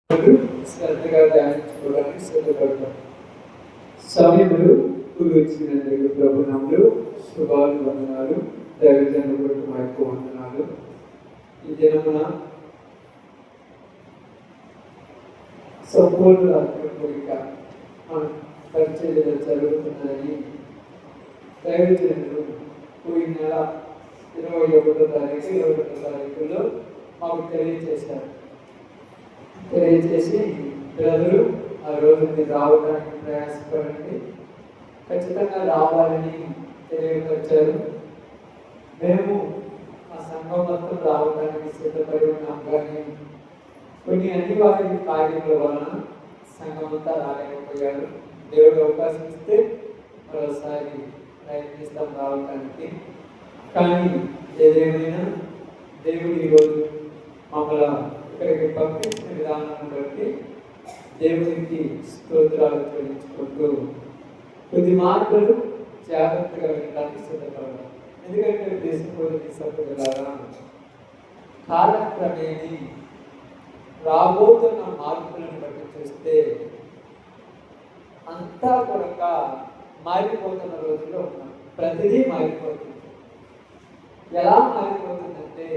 శ్రద్ధగా ధ్యానించుకోవడానికి సిద్ధపడతాం. సమయములు కూర్చున్నందుకు ప్రభు నామములో శుభాలు వందనాలు. దైవజనులకు మా యొక్క వందనాలు. ఈ దినమున సంపూర్ణ రాత్రి కోరిక మన పరిచర్యలు జరుగుతున్నదని దైవజనులు పోయిన నెల 21వ తారీఖులో మాకు తెలియజేసి బ్రదరు ఆ రోజు మీరు రావడానికి ప్రయాసపడండి, ఖచ్చితంగా రావాలని తెలియపరిచారు. మేము ఆ సంఘం మొత్తం రావడానికి సిద్ధపడి ఉన్నాం. కానీ కొన్ని అనివార్య కార్యముల వలన సంఘం అంతా రాలేకపోయారు. దేవుడు అవకాశం ఇస్తే మరోసారి ప్రయత్నిస్తాం రావడానికి. కానీ ఏదేమైనా దేవుడు ఈరోజు మమ్మల్ని ఇక్కడికి పంపించిన విధానాన్ని బట్టి దేవునికి స్తోత్రాలు చెల్లించుకుంటూ కొద్ది మార్పులు జాగ్రత్తగా వినడానికి సిద్ధపడాలి. ఎందుకంటే దేశంలోని సభ్యులారా, కాలక్రమేణీ రాబోతున్న మార్పులను బట్టి చూస్తే అంతా కూడా మారిపోతున్న రోజుల్లో ఉన్నాం. ప్రతిదీ మారిపోతుంది. ఎలా మారిపోతుందంటే,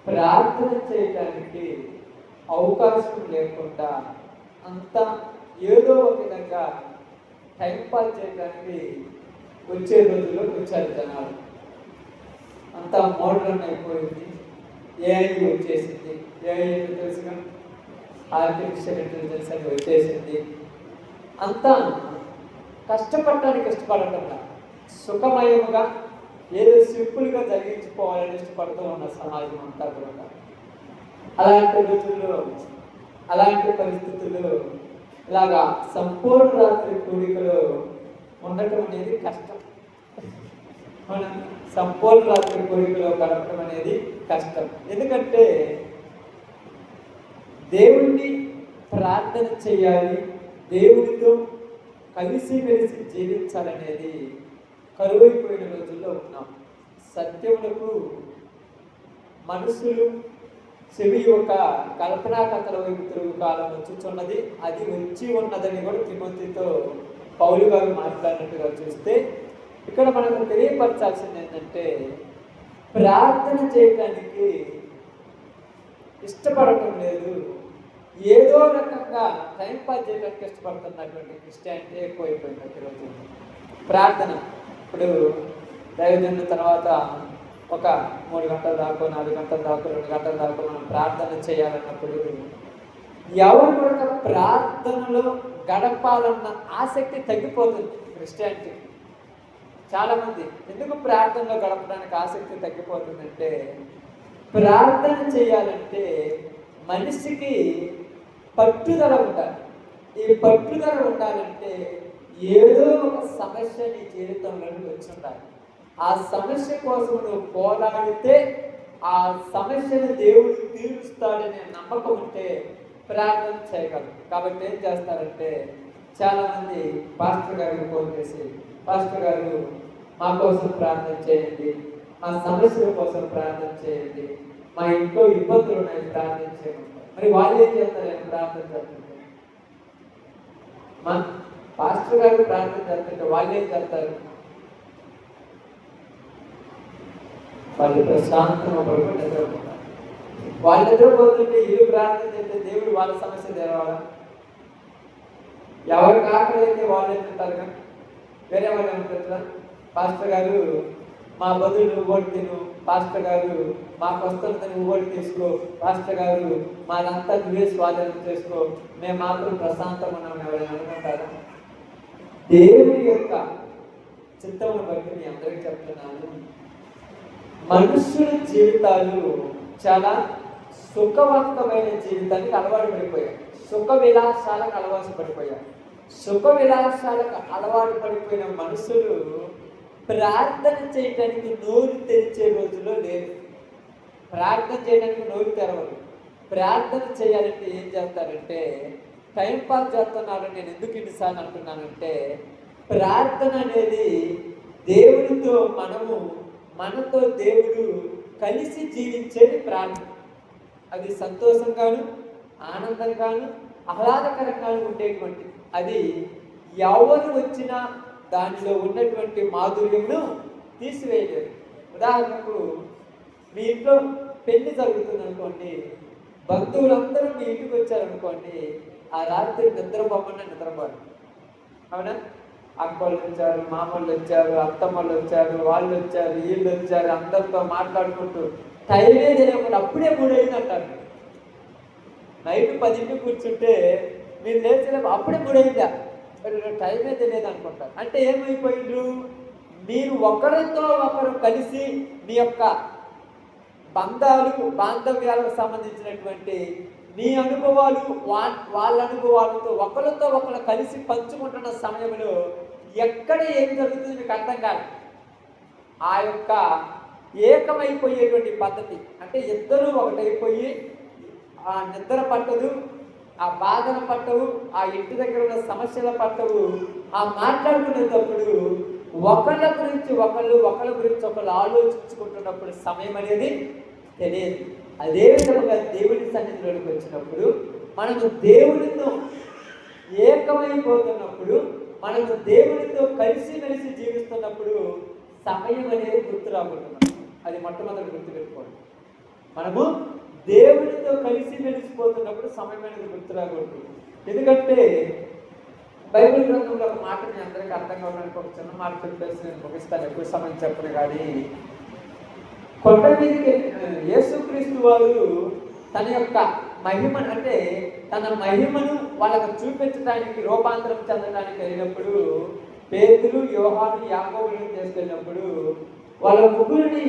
ప్రార్థన చేయడానికి అవకాశం లేకుండా అంతా ఏదో ఒక విధంగా టైంపాస్ చేయడానికి వచ్చే రోజుల్లోకి వచ్చారు జనాలు. అంతా మోడర్న్ అయిపోయింది. ఏఐ వచ్చేసింది. ఏఐ తెలుసుగా, ఆర్టిఫిషియల్ ఇంటెలిజెన్స్ అని వచ్చేసింది. అంతా కష్టపడటానికి ఇష్టపడటంలా, సుఖమయముగా ఏదో సింపుల్గా జరిగించుకోవాలని ఇష్టపడుతూ ఉన్న సమాజం అంతా కూడా. అలాంటి రోజుల్లో, అలాంటి పరిస్థితుల్లో ఇలాగా సంపూర్ణ రాత్రి కూడికలో ఉండటం అనేది కష్టం. మనం సంపూర్ణ రాత్రి కోరికలో గడపడం అనేది కష్టం. ఎందుకంటే దేవుణ్ణి ప్రార్థన చేయాలి, దేవుడితో కలిసిమెలిసి జీవించాలనేది కరువైపోయిన రోజుల్లో ఉన్నాం. సత్యములకు మనుషులు చెవి ఒక కల్పనా కథల వైపు తిరుగు కాలం వచ్చుచున్నది, అది వచ్చి ఉన్నదని కూడా తిమోతితో పౌలు గారు మాట్లాడినట్టుగా చూస్తే, ఇక్కడ మనకు తెలియపరచాల్సింది ఏంటంటే, ప్రార్థన చేయడానికి ఇష్టపడటం లేదు, ఏదో రకంగా టైంపాస్ చేయడానికి ఇష్టపడుతున్నటువంటి క్రిస్టియానిటీ ఎక్కువైపోయింది ఈరోజు. ప్రార్థన ఇప్పుడు దైవజనుల తర్వాత ఒక 3 గంటల దాకా, 4 గంటల దాకా, 2 గంటల దాకా మనం ప్రార్థన చేయాలన్నప్పుడు ఎవరు కూడా ప్రార్థనలో గడపాలన్న ఆసక్తి తగ్గిపోతుంది క్రిస్టియానిటీ. చాలామంది ఎందుకు ప్రార్థనలో గడపడానికి ఆసక్తి తగ్గిపోతుందంటే, ప్రార్థన చేయాలంటే మనిషికి పట్టుదల ఉండాలి. ఈ పట్టుదల ఉండాలంటే ఏదో ఒక సమస్య నీ జీవితంలో వచ్చి ఉండాలి. ఆ సమస్య కోసం నువ్వు పోరాడితే ఆ సమస్యను దేవుడు తీరుస్తాడనే నమ్మకం ఉంటే ప్రార్థన చేయగలరు. కాబట్టి ఏం చేస్తారంటే, చాలామంది పాస్టర్ గారికి ఫోన్ చేసి, పాస్టర్ గారు మా కోసం ప్రార్థన చేయండి, మా సమస్యల కోసం ప్రార్థన చేయండి, మా ఇంట్లో ఇబ్బందులు ఉన్నాయి ప్రార్థన చేయండి. మరి వాళ్ళు ఏం చేస్తారు? ప్రార్థన చేస్తుంటే మా పాస్టర్ గారు ప్రార్థన చేస్తుంటే వాళ్ళు ఏం చేస్తారు? వాళ్ళు ప్రశాంతంగా పడుకొని నిద్రపోతారు. వాళ్ళు నిద్రపోతుంటే ఇల్లు ప్రార్థన చేస్తే దేవుడు వాళ్ళ సమస్య తెరవాలా? ఎవరు కాకలైతే వాళ్ళు ఏమంటారు? కానీ వేరే వాళ్ళు ఏమంటారు? పాస్టర్ గారు మా బదులు నువ్వు ఓడి తిను, పాస్టర్ గారు మాకు వస్తున్నది నువ్వు ఓడి తీసుకో, పాస్టర్ గారు మాదంతా నువ్వే స్వాధీనం చేసుకో, మేము మాత్రం ప్రశాంతంగా ఉన్నామని ఎవరైనా అనుకుంటారా? దేవుని యొక్క చిత్తమును బట్టి మీ అందరికీ చెప్తున్నాను, మనుషుల జీవితాలు చాలా సుఖవంతమైన జీవితానికి అలవాటు పడిపోయాయి. సుఖ విలాసాలకు అలవాటు పడిపోయాయి. సుఖ విలాసాలకు అలవాటు పడిపోయిన మనుషులు ప్రార్థన చేయడానికి నోరు తెరిచే రోజుల్లో లేదు. ప్రార్థన చేయడానికి నోరు తెరవరు. ప్రార్థన చేయాలంటే ఏం చేస్తారంటే, టైంపాస్ చేస్తున్నారు. నేను ఎందుకు ఇన్నిసార్లు అంటున్నానంటే, ప్రార్థన అనేది దేవుడితో మనతో దేవుడు కలిసి జీవించేది ప్రార్థన. అది సంతోషంగాను ఆనందంగాను ఆహ్లాదకరంగాను ఉండేటువంటి అది ఎవరు వచ్చినా దానిలో ఉన్నటువంటి మాధుర్యమును తీసివేయలేరు. ఉదాహరణకు మీ ఇంట్లో పెళ్లి జరుగుతుంది అనుకోండి, బంధువులందరూ మీ ఇంటికి వచ్చారనుకోండి, ఆ రాత్రి నిద్రపోకుండా నిద్రపోరు. అవునా? అక్కలు వచ్చారు, మామూలు వచ్చారు, అత్తమ్మలు వచ్చారు, వాళ్ళు వచ్చారు, వీళ్ళు వచ్చారు, అందరితో మాట్లాడుకుంటూ టైమే తెలియకుండా అప్పుడే 3 అయింది అంటారు. నైట్ 10ంటికి కూర్చుంటే మీరు లేచలేము, అప్పుడే 3 అయిందా, టైమే తెలియదు అనుకుంటారు. అంటే ఏమైపోయిండ్రు? మీరు ఒకరితో ఒకరు కలిసి మీ యొక్క బాంధవ్యాలకు సంబంధించినటువంటి మీ అనుభవాలు వాళ్ళ అనుభవాలతో ఒకరితో ఒకరు కలిసి పంచుకుంటున్న సమయంలో ఎక్కడ ఏం జరుగుతుంది మీకు అర్థం కాదు. ఆ యొక్క ఏకమైపోయేటువంటి పద్ధతి అంటే ఇద్దరు ఒకటైపోయి ఆ నిద్ర పట్టదు, ఆ బాధలు పట్టవు, ఆ ఇంటి దగ్గర ఉన్న సమస్యల పట్టవు. ఆ మాట్లాడుకునేటప్పుడు ఒకళ్ళ గురించి ఒకళ్ళు ఆలోచించుకుంటున్నప్పుడు సమయం అనేది తెలియదు. అదే విధంగా దేవుని సన్నిధిలోకి వచ్చినప్పుడు మనము దేవునితో ఏకమైపోతున్నప్పుడు, మనము దేవునితో కలిసి జీవిస్తున్నప్పుడు సమయం అనేది గుర్తు రాబోతున్నాం. అది మొట్టమొదటి గుర్తుపెట్టుకోండి. మనము దేవునితో కలిసిపోతున్నప్పుడు సమయం అనేది గుర్తు రాకూడదు. ఎందుకంటే బైబిల్ గ్రంథంలో ఒక మాట మీ అందరికీ అర్థం కావడానికి ఒక చిన్న మాట చెప్పేసి నేను ముగిస్తాను, ఎక్కువ సమయం చెప్పను. కానీ కొండ మీదకి యేసుక్రీస్తు వారు తన యొక్క మహిమను అంటే తన మహిమను వాళ్ళకు చూపించడానికి, రూపాంతరం చెందడానికి వెళ్ళినప్పుడు పేతురు, యోహాను, యాకోబులను తీసుకెళ్ళినప్పుడు వాళ్ళ ముగ్గురిని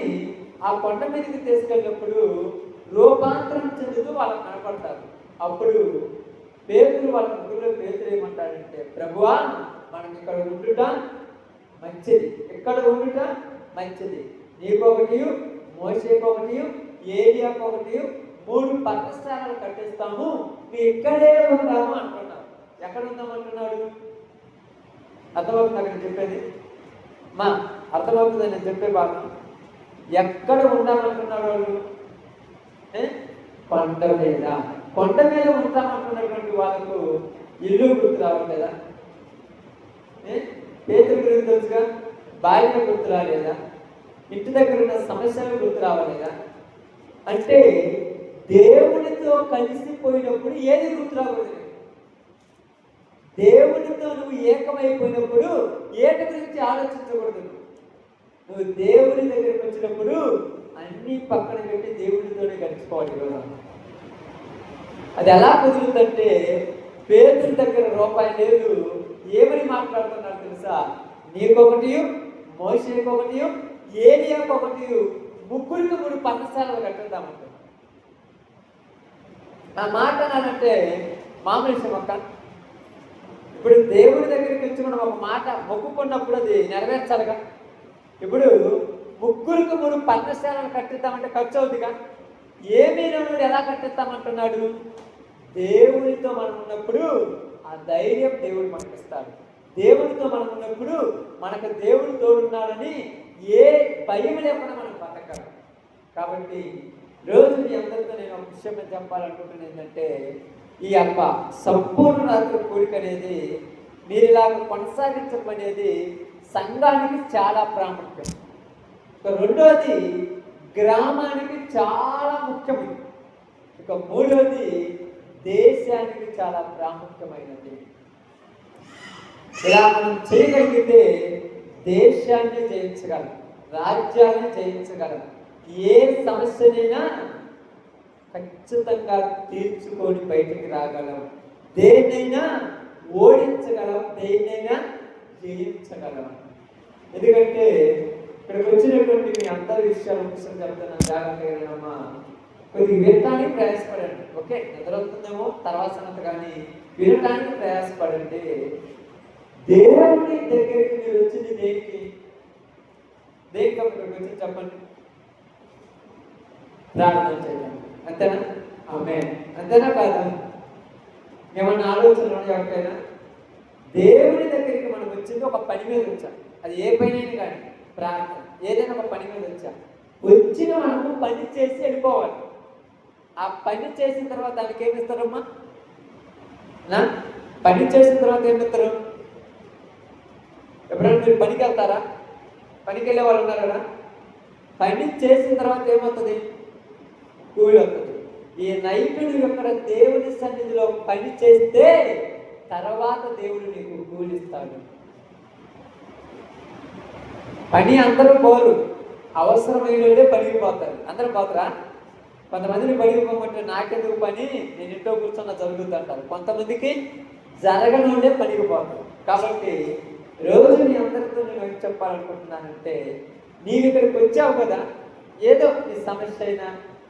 ఆ కొండ మీదకి తీసుకెళ్ళినప్పుడు రూపాంతరం చెందుతూ వాళ్ళకు కనపడతారు. అప్పుడు పేతురు వాళ్ళ ముగ్గురులో పేతురు ఏమంటాడంటే, ప్రభువా మనం ఇక్కడ ఉండుట మంచిది, ఇక్కడ ఉండుట మంచిది, నీకొకటి, మోషేకొకటి, ఏలియాకొకటి 3 పర్ణశాలలు కట్టిస్తాము, మీ ఇక్కడే ఉందాము అంటున్నారు. ఎక్కడ ఉందామంటున్నాడు? అర్థమవుతుంది అక్కడ చెప్పేది? అర్థమవుతుంది నేను చెప్పే భాగం. ఎక్కడ ఉందామంటున్నారు వాళ్ళు? కొండ మీద ఉంటామంటున్నటువంటి వాళ్ళకు ఇల్లు గుర్తు రావట్లేదా? పేతురు గురించి తెలుసుగా, భార్య గుర్తు రాలేదా? ఇంటి దగ్గర ఉన్న సమస్యలు గుర్తు రావలేదా? అంటే దేవునితో కలిసిపోయినప్పుడు ఏది గుర్తు రాకూడదు. దేవునితో నువ్వు ఏకమైపోయినప్పుడు ఏటి గురించి ఆలోచించకూడదు. నువ్వు దేవుని దగ్గరికి వచ్చినప్పుడు అన్ని పక్కన పెట్టి దేవునితోనే గడిచిపోవాలి. కదా అది ఎలా కుదురుతుందంటే, పేతురు దగ్గర రూపాయి లేదు, ఏమని మాట్లాడుతున్నారు తెలుసా? నీకొకటి, మోషేకొకటి, ఏలియాకొకటి, 3 పర్ణశాలలు కట్టేద్దామంట. నా మాట అన్నానంటే మామూలు విషయం అక్క. ఇప్పుడు దేవుడి దగ్గరికి వచ్చి మనం ఒక మాట మొక్కుకున్నప్పుడు అది నెరవేర్చాలిగా. ఇప్పుడు 3 పర్ణశాలలు కట్టిద్దామంటే ఖర్చు అవుతుందిగా. ఏమీ నువ్వు ఎలా కట్టిస్తామంటున్నాడు? దేవుడితో మనం ఉన్నప్పుడు ఆ ధైర్యం దేవుడు మనకి ఇస్తాడు. దేవుడితో మనం ఉన్నప్పుడు మనకు దేవుడు తోడున్నాడని ఏ భయం లేకుండా మనం బతకాలి. కాబట్టి రోజు మీ అందరితో నేను ఒక విషయం చెప్పాలనుకుంటున్నాను. ఏంటంటే ఈ యొక్క సంపూర్ణ రాత్రి కోరిక అనేది మీరు ఇలాగ కొనసాగించడం అనేది సంఘానికి చాలా ప్రాముఖ్యం. రెండోది గ్రామానికి చాలా ముఖ్యమైనది. ఇక మూడోది దేశానికి చాలా ప్రాముఖ్యమైనది. ఇలా మనం చేయగలిగితే దేశాన్ని జయించగలం, రాజ్యాన్ని జయించగలం, ఏ సమస్యనైనా ఖచ్చితంగా తీర్చుకొని బయటికి రాగలం, దేన్నైనా ఓడించగలం, దేన్నైనా జయించగలం. ఎందుకంటే ఇక్కడికి వచ్చినటువంటి మీ అందరి విషయాలు ఒకసారి చెప్తున్నాను, జాగ్రత్తగా కొద్దిగా వినటానికి ప్రయాసపడండి. ఓకే, నిద్రవుతుందేమో తర్వాత సంగతి, కానీ వినటానికి ప్రయాసపడండి. దేవుని దగ్గరికి మీరు వచ్చింది దేనికి? దేనికి ఇక్కడికి వచ్చి చెప్పండి? ప్రార్థన చేయండి, అంతేనా? ఆమేన్. అంతేనా కాదా? ఏమన్నా ఆలోచనలు ఎవరికైనా? దేవుని దగ్గరికి మనం వచ్చింది ఒక పని మీద వచ్చాం. అది ఏ పని అయినా కానీ, ప్రార్థన ఏదైనా ఒక పని మీద వచ్చాం. వచ్చిన మనము పని చేసి వెళ్ళిపోవాలి. ఆ పని చేసిన తర్వాత దానికి ఏమి ఇస్తారమ్మా? పని చేసిన తర్వాత ఏమి ఇస్తారు? ఎప్పుడైనా మీరు పనికి వెళ్తారా? పనికి వెళ్ళే వాళ్ళు ఉన్నారు కదా. పని చేసిన తర్వాత ఏమవుతుంది? కూలి వస్తుంది. ఈ నైపుణ్యం యొక్క దేవుని సన్నిధిలో పని చేస్తే తర్వాత దేవుడు నీకు కూలిస్తాడు. పని అందరూ పోరు, అవసరమైన పనికి పోతారు. అందరూ పోతారా? కొంతమందిని పనికి పోమంటే నాకెందుకు పని, నేను ఇంట్లో కూర్చున్న జరుగుతుంటారు. కొంతమందికి జరగనుండే పనికి పోతారు. కాబట్టి రోజు నీ అందరితో నేను ఏం చెప్పాలనుకుంటున్నానంటే, నీకు ఇక్కడికి వచ్చావు కదా, ఏదో నీ సమస్య అయినా,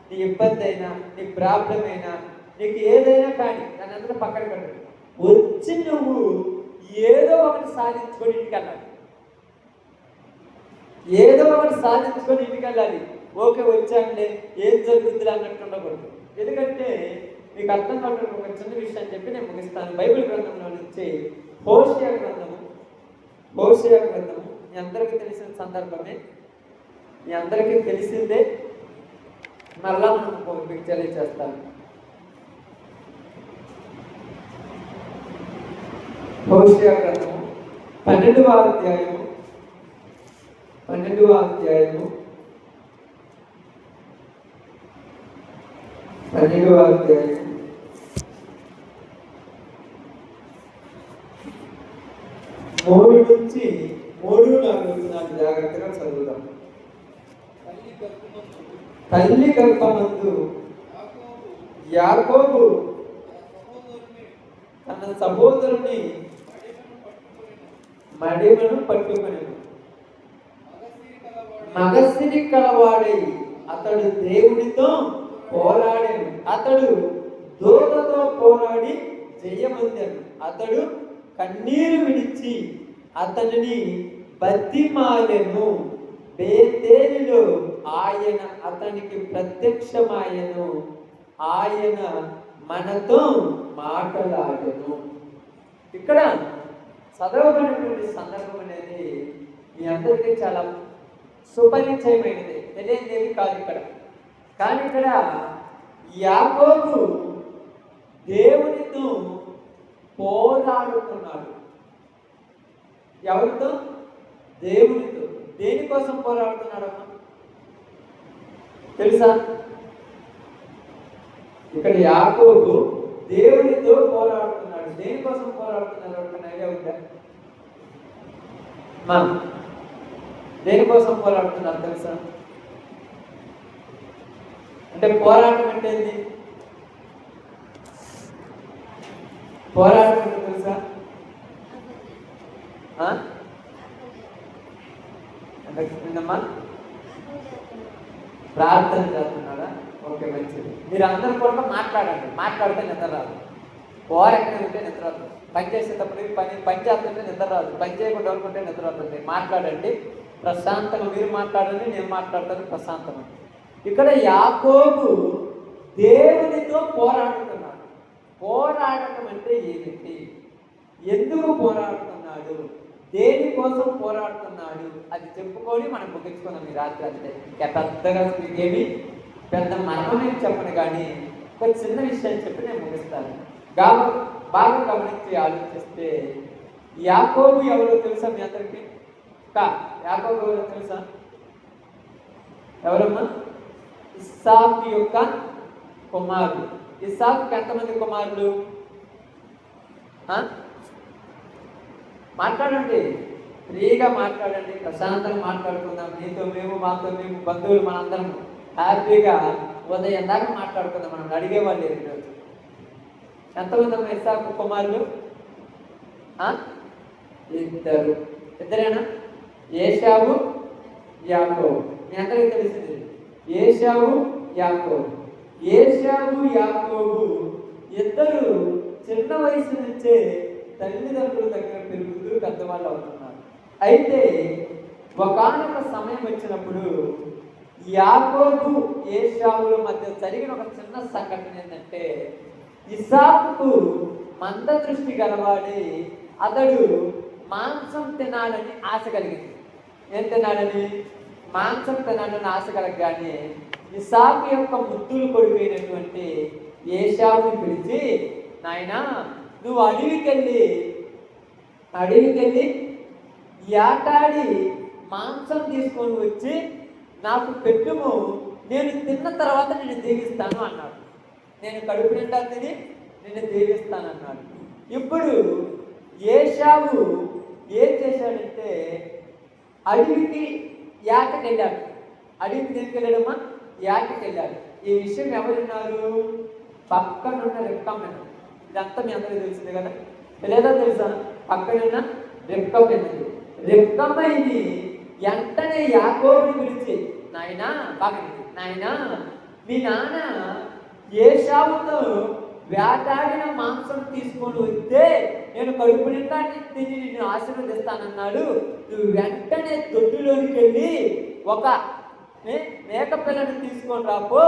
నీ ఇబ్బంది అయినా, నీ ప్రాబ్లం అయినా, నీకు ఏదైనా కానీ దాన్ని అందరూ పక్కన పెట్టండి. వచ్చి నువ్వు ఏదో ఒకటి సాధించుకొని ఇంటికి వెళ్ళాలి. ఏదో ఒకటి సాధించుకొని ఇంటికి వెళ్ళాలి. ఓకే వచ్చానులే, ఏం జరుగుతుంది అన్నట్టు ఉండకూడదు. ఎందుకంటే మీకు అర్థం కావడానికి ఒక చిన్న విషయం చెప్పి నేను ముగిస్తాను. బైబిల్ గ్రంథంలో నుంచి హోషేయ గ్రంథము మీ అందరికీ తెలిసిన సందర్భమే, మీ అందరికీ తెలిసిందే. మరలా మనం మీకు తెలియజేస్తాను. హోషేయ గ్రంథము 12వ అధ్యాయము 12వ అధ్యాయము 3 నుంచి 3-4 జాగ్రత్తగా చదువుదాం. తల్లి గర్భమందు యాకోబు తన సహోదరుని మడిమను పట్టుకొనెను. మగసిరి కలవాడై అతడు దేవునితో పోరాడెను. అతడు దూతతో పోరాడి జయమొందెను. అతడు కన్నీరు విడిచి అతనిని బతిమాలెను. బేతేలులో ఆయన అతనికి ప్రత్యక్షమాయెను. ఆయన మనతో మాట్లాడెను. ఇక్కడ చదవబడినటువంటి సందర్భం అనేది మీ అందరికీ చాలా సుపరిచయమైనది, తెలియనిదేవి కాదు ఇక్కడ. కానీ ఇక్కడ యాకోబు దేవునితో పోరాడుతున్నాడు. ఎవరితో? దేవునితో. దేనికోసం పోరాడుతున్నాడమ్మా తెలుసా? ఇక్కడ యాకోబు దేవునితో పోరాడుతున్నాడు. దేనికోసం పోరాడుతున్నాడు? ఒక ఐడియా ఉందా? దేనికోసం పోరాడుతున్నారు తెలుసా? అంటే పోరాటం అంటే ఏంది? పోరాటం అంటే తెలుసా? ఏంటమ్మా? ప్రార్థన చేస్తున్నాడా? ఓకే, మంచిది. మీరు అందరూ కూడా మాట్లాడండి. మాట్లాడితే నిద్ర రాదు. ఎక్కడ ఉంటే నిద్ర రాదు. పని చేసేటప్పుడు పని చేస్తుంటే నిద్ర రాదు. పని చేయకుండా అనుకుంటే నిద్ర అవుతుంది. మాట్లాడండి ప్రశాంతంగా. మీరు మాట్లాడండి, నేను మాట్లాడతాను ప్రశాంతంగా. ఇక్కడ యాకోబు దేవునితో పోరాడుతున్నాడు. పోరాడటం అంటే ఏమిటి? ఎందుకు పోరాడుతున్నాడు? దేనికోసం పోరాడుతున్నాడు? అది చెప్పుకొని మనం ముగించుకున్నాం ఈ రాత్రి. అంతే. పెద్దగా మీకేమి పెద్ద మర్మమేం చెప్పను, కానీ ఒక చిన్న విషయం చెప్పి నేను ముగిస్తాను. బాగా గమనించి ఆలోచిస్తే యాకోబు ఎవరో తెలుసా మీ అందరికీ? యాకోబు ఎవరో తెలుసా? ఎవరమ్మా? ఇస్సాకు యొక్క కుమారుడు. ఇస్సాకుకి ఎంతమంది కుమారులు? మాట్లాడండి, ఫ్రీగా మాట్లాడండి, ప్రశాంతంగా మాట్లాడుకుందాం. నీతో మేము, మాతో మేము, బంధువులు మనందరం హ్యాపీగా ఉదయం దాకా మాట్లాడుకుందాం. మనం అడిగేవాళ్ళు లేదు ఈరోజు. ఎంతమంది అమ్మా ఇస్సాకు కుమారులు? ఇద్దరేనా? ఏశావు, యాకోబు. మీ అందరికీ తెలిసింది ఏశావు, యాకోబు. ఏశావు, యాకోబు ఇద్దరు చిన్న వయసు నుంచే తల్లిదండ్రుల దగ్గర పెరుగుతూ పెద్దవాళ్ళు అవుతున్నారు. అయితే ఒకానొక సమయం వచ్చినప్పుడు యాకోబు ఏశావుల మధ్య జరిగిన ఒక చిన్న సంఘటన ఏంటంటే, ఇస్సాకు మంద దృష్టి గలవాడి అతడు మాంసం తినాలని ఆశ కలిగింది. ఏం తినాలని? మాంసం తినాలని ఆశ కలగగానే ఇస్సాకు యొక్క ముద్దులు కొడుకైనటువంటి ఏశావుని పిలిచి, నాయనా నువ్వు అడవికెళ్ళి ఏటాడి మాంసం తీసుకొని వచ్చి నాకు పెట్టుము, నేను తిన్న తర్వాత నేను దీవిస్తాను అన్నాడు. నేను కడుపు నిండా తిని నేను దీవిస్తాను అన్నాడు. ఇప్పుడు ఏశావు ఏం చేశాడంటే అడవికి ఏటకెళ్ళాడు. అడవికి తీసుకెళ్ళాడమ్మా, ఏటకెళ్ళాడు. ఈ విషయం ఎవరున్నారు? పక్కనున్న రెక్కమ్మ. ఇదంతా మీ అందరికీ తెలిసిందే కదా, లేదా తెలుసా? పక్కనున్న రెక్కమ్మ. రెక్కమ్మ ఇది వెంటనే యాకోబుని గురించి, నాయనా బాగా నాయనా మీ నాన్న ఏశావుతో వేటాడిన మాంసం తీసుకొని వస్తే నేను కడుపు నిండా తిని నిన్ను ఆశీర్వదిస్తానన్నాడు. నువ్వు వెంటనే తొట్టిలోనికి వెళ్ళి ఒక మేక పిల్లను తీసుకొని రాపో,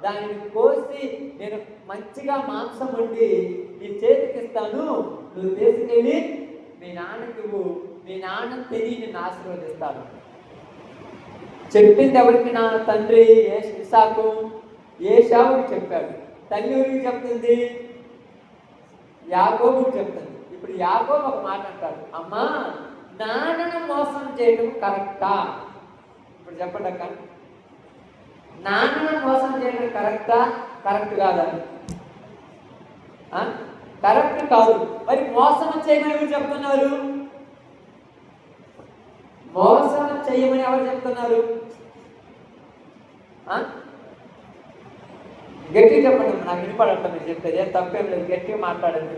దానిని కోసి నేను మంచిగా మాంసం వండి నీ చేతికి ఇస్తాను, నువ్వు తీసుకెళ్ళి మీ నాన్నకి మీ నాన్న తిని నిన్ను ఆశీర్వదిస్తాను. చెప్పింది ఎవరికి? నా తండ్రి ఇస్సాకు ఏశావుకి చెప్పాడు. తల్లి ఎవరికి చెప్తుంది? యాకోబుకి చెప్తుంది. ఇప్పుడు యాకోబు ఒక మాట అంటాడు, అమ్మా నాన్నను మోసం చేయడం కరెక్టా? ఇప్పుడు చెప్పండి అక్క, నాన్నను మోసం చేయడం కరెక్టా? కరెక్ట్ కాదా? కరెక్ట్ కాదు. మరి మోసం చేయమని ఎవరు చెప్తున్నారు? మోసం చేయమని ఎవరు చెప్తున్నారు? గట్టిగా చెప్పండి, నాకు వినపడటం మీరు చెప్పేది ఏం తప్పేం లేదు, గట్టిగా మాట్లాడండి.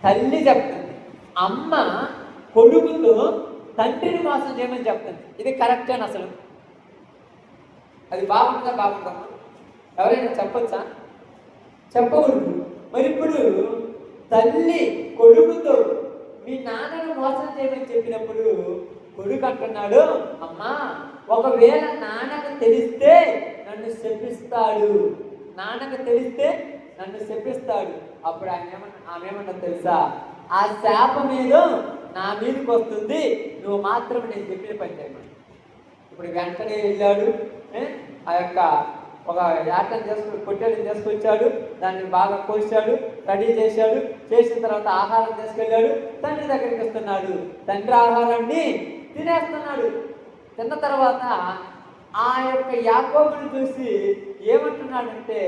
తల్లి చెప్తుంది, అమ్మ కొడుకుతో తండ్రిని మోసం చేయమని చెప్తుంది. ఇది కరెక్టేనా అసలు? అది బాగుంటుందా? ఎవరైనా చెప్పొచ్చా? చెప్పకూడదు. మరి ఇప్పుడు తల్లి కొడుకుతో మీ నాన్నను మోసం చేయమని చెప్పినప్పుడు కొడుకు అంటున్నాడు, అమ్మా ఒకవేళ నాన్నకు తెలిస్తే నన్ను శపిస్తాడు, అప్పుడు ఆమె ఏమన్నా తెలుసా? ఆ శాపం ఏదో నా మీదకి వస్తుంది, నువ్వు మాత్రం నేను చెప్పిన పని చేయమని. ఇప్పుడు వెంటనే వెళ్ళాడు, ఆ యొక్క ఒక పొట్టేళ్ళని తీసుకొచ్చాడు, దాన్ని బాగా కోసాడు, రెడీ చేశాడు. చేసిన తర్వాత ఆహారం తీసుకెళ్ళాడు, తండ్రి దగ్గరికి వస్తున్నాడు. తండ్రి ఆహారాన్ని తినేస్తున్నాడు. తిన్న తర్వాత ఆ యొక్క యాకోబుని చూసి ఏమంటున్నాడంటే,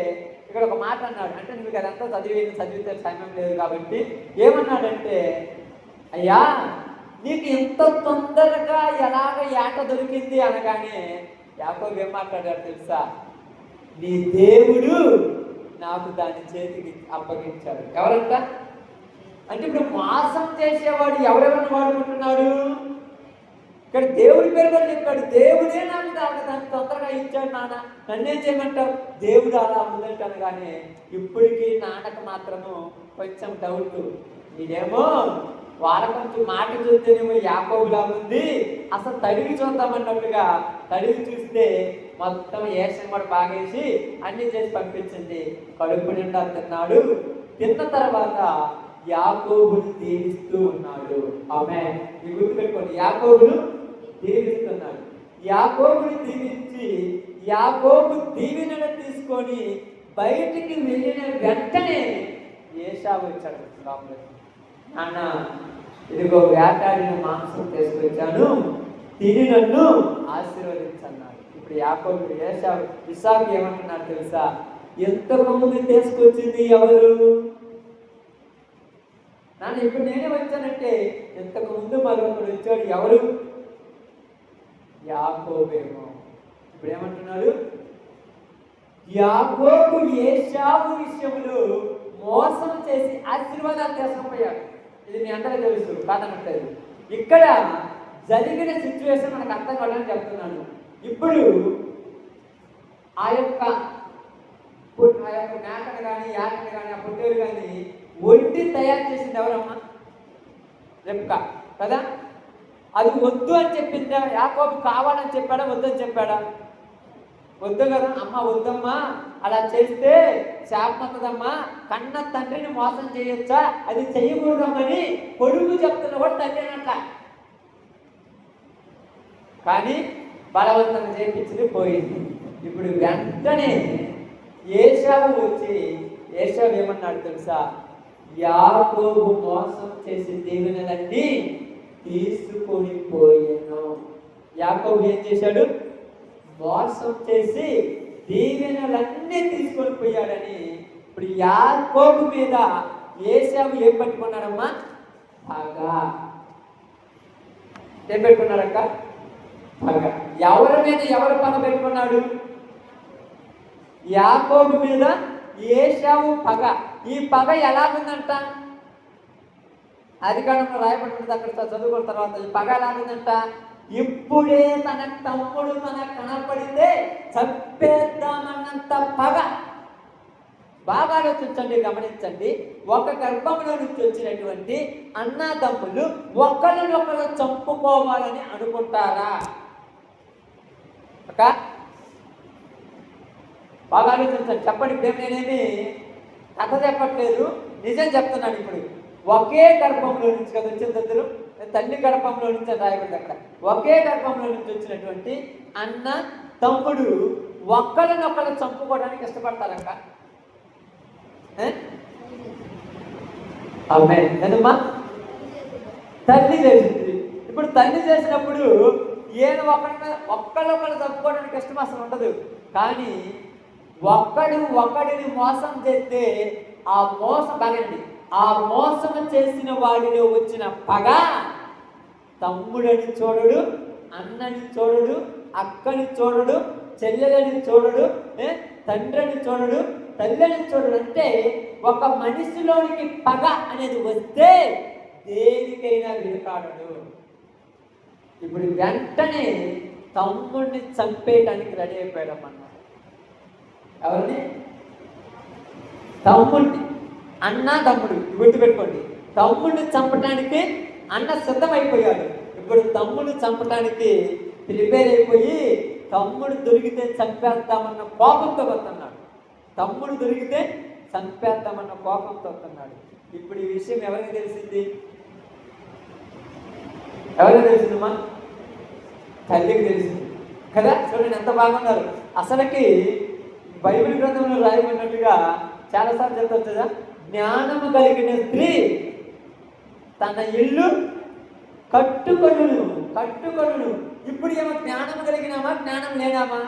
ఇక్కడ ఒక మాట అన్నాడు. అంటే మీకు అదంతా చదివితే సమయం లేదు కాబట్టి ఏమన్నాడంటే, అయ్యా నీకు ఎంత తొందరగా ఎలాగ ఏట దొరికింది అనగానే యాకోబు ఏం మాట్లాడాడు తెలుసా? నీ దేవుడు నాకు దాని చేతికి అప్పగించాడు. ఎవరంట? అంటే ఇప్పుడు మోసం చేసేవాడు ఎవరెవరిని వాడుకుంటున్నాడు? ఇక్కడ దేవుడి పేరు కూడా చెప్పాడు, దేవుడే నాకు దాన్ని తొందరగా ఇచ్చాడు నాన్న, నన్నేం చేయమంటావు? దేవుడు అలా ఉందంటాను. కానీ ఇప్పటికీ నాన్నకు మాత్రము కొంచెం డౌట్. ఇదేమో వాళ్ళకొంచెం మాట చూస్తేనేమో యాకోబులా ఉంది, అసలు తడివి చూద్దామన్నట్టుగా తడివి చూస్తే మొత్తం ఏసం కూడా బాగేసి అన్ని చేసి పంపించింది. కడుపు నిండా తిన్నాడు. తిన్న తర్వాత యాకోబుని దీవిస్తూ ఉన్నాడు. ఆమేన్. ఈ గుర్తుపెట్టుకోండి, యాకోబును దీవిస్తున్నాడు. యాకోబుని దీవించి యాకోబు దీవెనను తీసుకొని బయటికి వెళ్ళిన వెంటనే ఏశావు వచ్చాడు. నాన్న ఇదిగో వేటాడిన మాంసం తీసుకొచ్చాను, తిని నన్ను ఆశీర్వదించన్నాడు. ఇప్పుడు యాకోబు ఏశావు ఇస్సాకు ఏమంటున్నాడు తెలుసా? ఎంతమంది తీసుకొచ్చింది ఎవరు? నాన్న ఇప్పుడు నేనే వచ్చానంటే ఇంతకు ముందు మరొకడు వచ్చాడు, ఎవరు? యాకోబేమో. ఇప్పుడు ఏమంటున్నాడు? యాకోబు ఏశావు విషయంలో మోసం చేసి ఆశీర్వాదాలు తీసుకుపోయాడు. ఇది మీ అందరికీ తెలుసు కాదనట్లేదు. ఇక్కడ జరిగిన సిచ్యువేషన్ మనకు అర్థం కావాలని చెప్తున్నాను. ఇప్పుడు ఆ యొక్క మేకను కానీ యాకను కానీ ఆ పొట్టేలు కానీ ఒంటి తయారు చేసింది ఎవరమ్మా? రెబ్కా కదా. అది వద్దు అని చెప్పిందా? యాకోబు కావాలని చెప్పాడా? వద్దని చెప్పాడా? వద్దు కదా. అమ్మ వద్దమ్మా, అలా చేస్తే శాపమవుతుందమ్మా, కన్న తండ్రిని మోసం చేయొచ్చా, అది చెయ్యకూడదమ్మని కొడుకు చెప్తున్న కూడా తండ్రి అట్లా. కానీ బలవంతంగా చేయించింది పోయింది. ఇప్పుడు వెంటనే ఏశావు వచ్చి ఏశావు ఏమన్నాడు తెలుసా? యాకోబు మోసం చేసి దీవెనలన్నీ తీసుకొని పోయాను. యాకోబు ఏం చేశాడు? మోసం చేసి దీవెనలన్నీ తీసుకొని పోయాడని ఇప్పుడు యాకోబు మీద ఏశావు ఏం పెట్టుకున్నాడమ్మా? పగ. ఏం పెట్టుకున్నాడక్క? పగ. ఎవరి మీద ఎవరు పగ పెట్టుకున్నాడు? యాకోబు మీద ఏశావు పగ. ఈ పగ ఎలాగుందంట? అధికారంలో రాయబడి అక్కడ చదువుకున్న తర్వాత ఈ పగ ఎలాగుందంట? ఇప్పుడే తన తమ్ముడు తనకు కనపడితే చంపేద్దామన్నంత పగ. బాగా ఆలోచించండి, గమనించండి. ఒక గర్భంలో నుంచి వచ్చినటువంటి అన్నదమ్ములు ఒకరినొకరు చంపుకోవాలని అనుకుంటారా? ఒక బాగా ఆలోచించండి, చెప్పండి. ఇప్పుడు నేనేమి కథ చెప్పట్లేదు, నిజం చెప్తున్నాను. ఇప్పుడు ఒకే గర్భంలో నుంచి కదా వచ్చిన దగ్గర, తల్లి గర్భంలో నుంచి రాయబడింది అక్కడ. ఒకే గర్భంలో నుంచి వచ్చినటువంటి అన్న తమ్ముడు ఒకరినొకరు చంపుకోవడానికి ఇష్టపడతారక్క. అమ్మే ఏదమ్మా? తల్లి చేసింది. ఇప్పుడు తల్లి చేసినప్పుడు ఈయన ఒక్కడొకరు చంపుకోవడానికి ఇష్టం అసలు ఉండదు. కానీ ఒకడిని మోసం చేస్తే ఆ మోసం బాగండి, ఆ మోసం చేసిన వాడిలో వచ్చిన పగ తమ్ముడని చూడడు, అన్నని చూడడు, అక్కని చూడడు, చెల్లెలని చూడడు, తండ్రిని చూడడు, తల్లిని చూడడు. అంటే ఒక మనిషిలోనికి పగ అనేది వస్తే దేనికైనా వెనుకాడడు. ఇప్పుడు వెంటనే తమ్ముడిని చంపేయడానికి రెడీ అయిపోయాడమ్మన్నాడు. ఎవరిని? తమ్ముడిని. అన్న తమ్ముడు గుర్తుపెట్టుకోండి. తమ్ముడిని చంపడానికి అన్న సిద్ధమైపోయాడు. ఇప్పుడు తమ్ముడు చంపడానికి ప్రిపేర్ అయిపోయి తమ్ముడు దొరికితే చంపేద్దామన్న కోపంతో వస్తున్నాడు. తమ్ముడు దొరికితే చంపేద్దామన్న కోపంతో వస్తున్నాడు. ఇప్పుడు ఈ విషయం ఎవరికి తెలిసింది? ఎవరికి తెలిసిందమ్మా? తల్లికి తెలిసింది కదా. చూడండి ఎంత బాగున్నారు. అసలుకి బైబిల్ గ్రంథంలో రాయబడినట్టుగా చాలాసార్లు చెప్తారు కదా, జ్ఞానము కలిగిన స్త్రీ తన ఇల్లు కట్టుకొనును. ఇప్పుడు ఏమో జ్ఞానం కలిగినామా, జ్ఞానం లేనామా?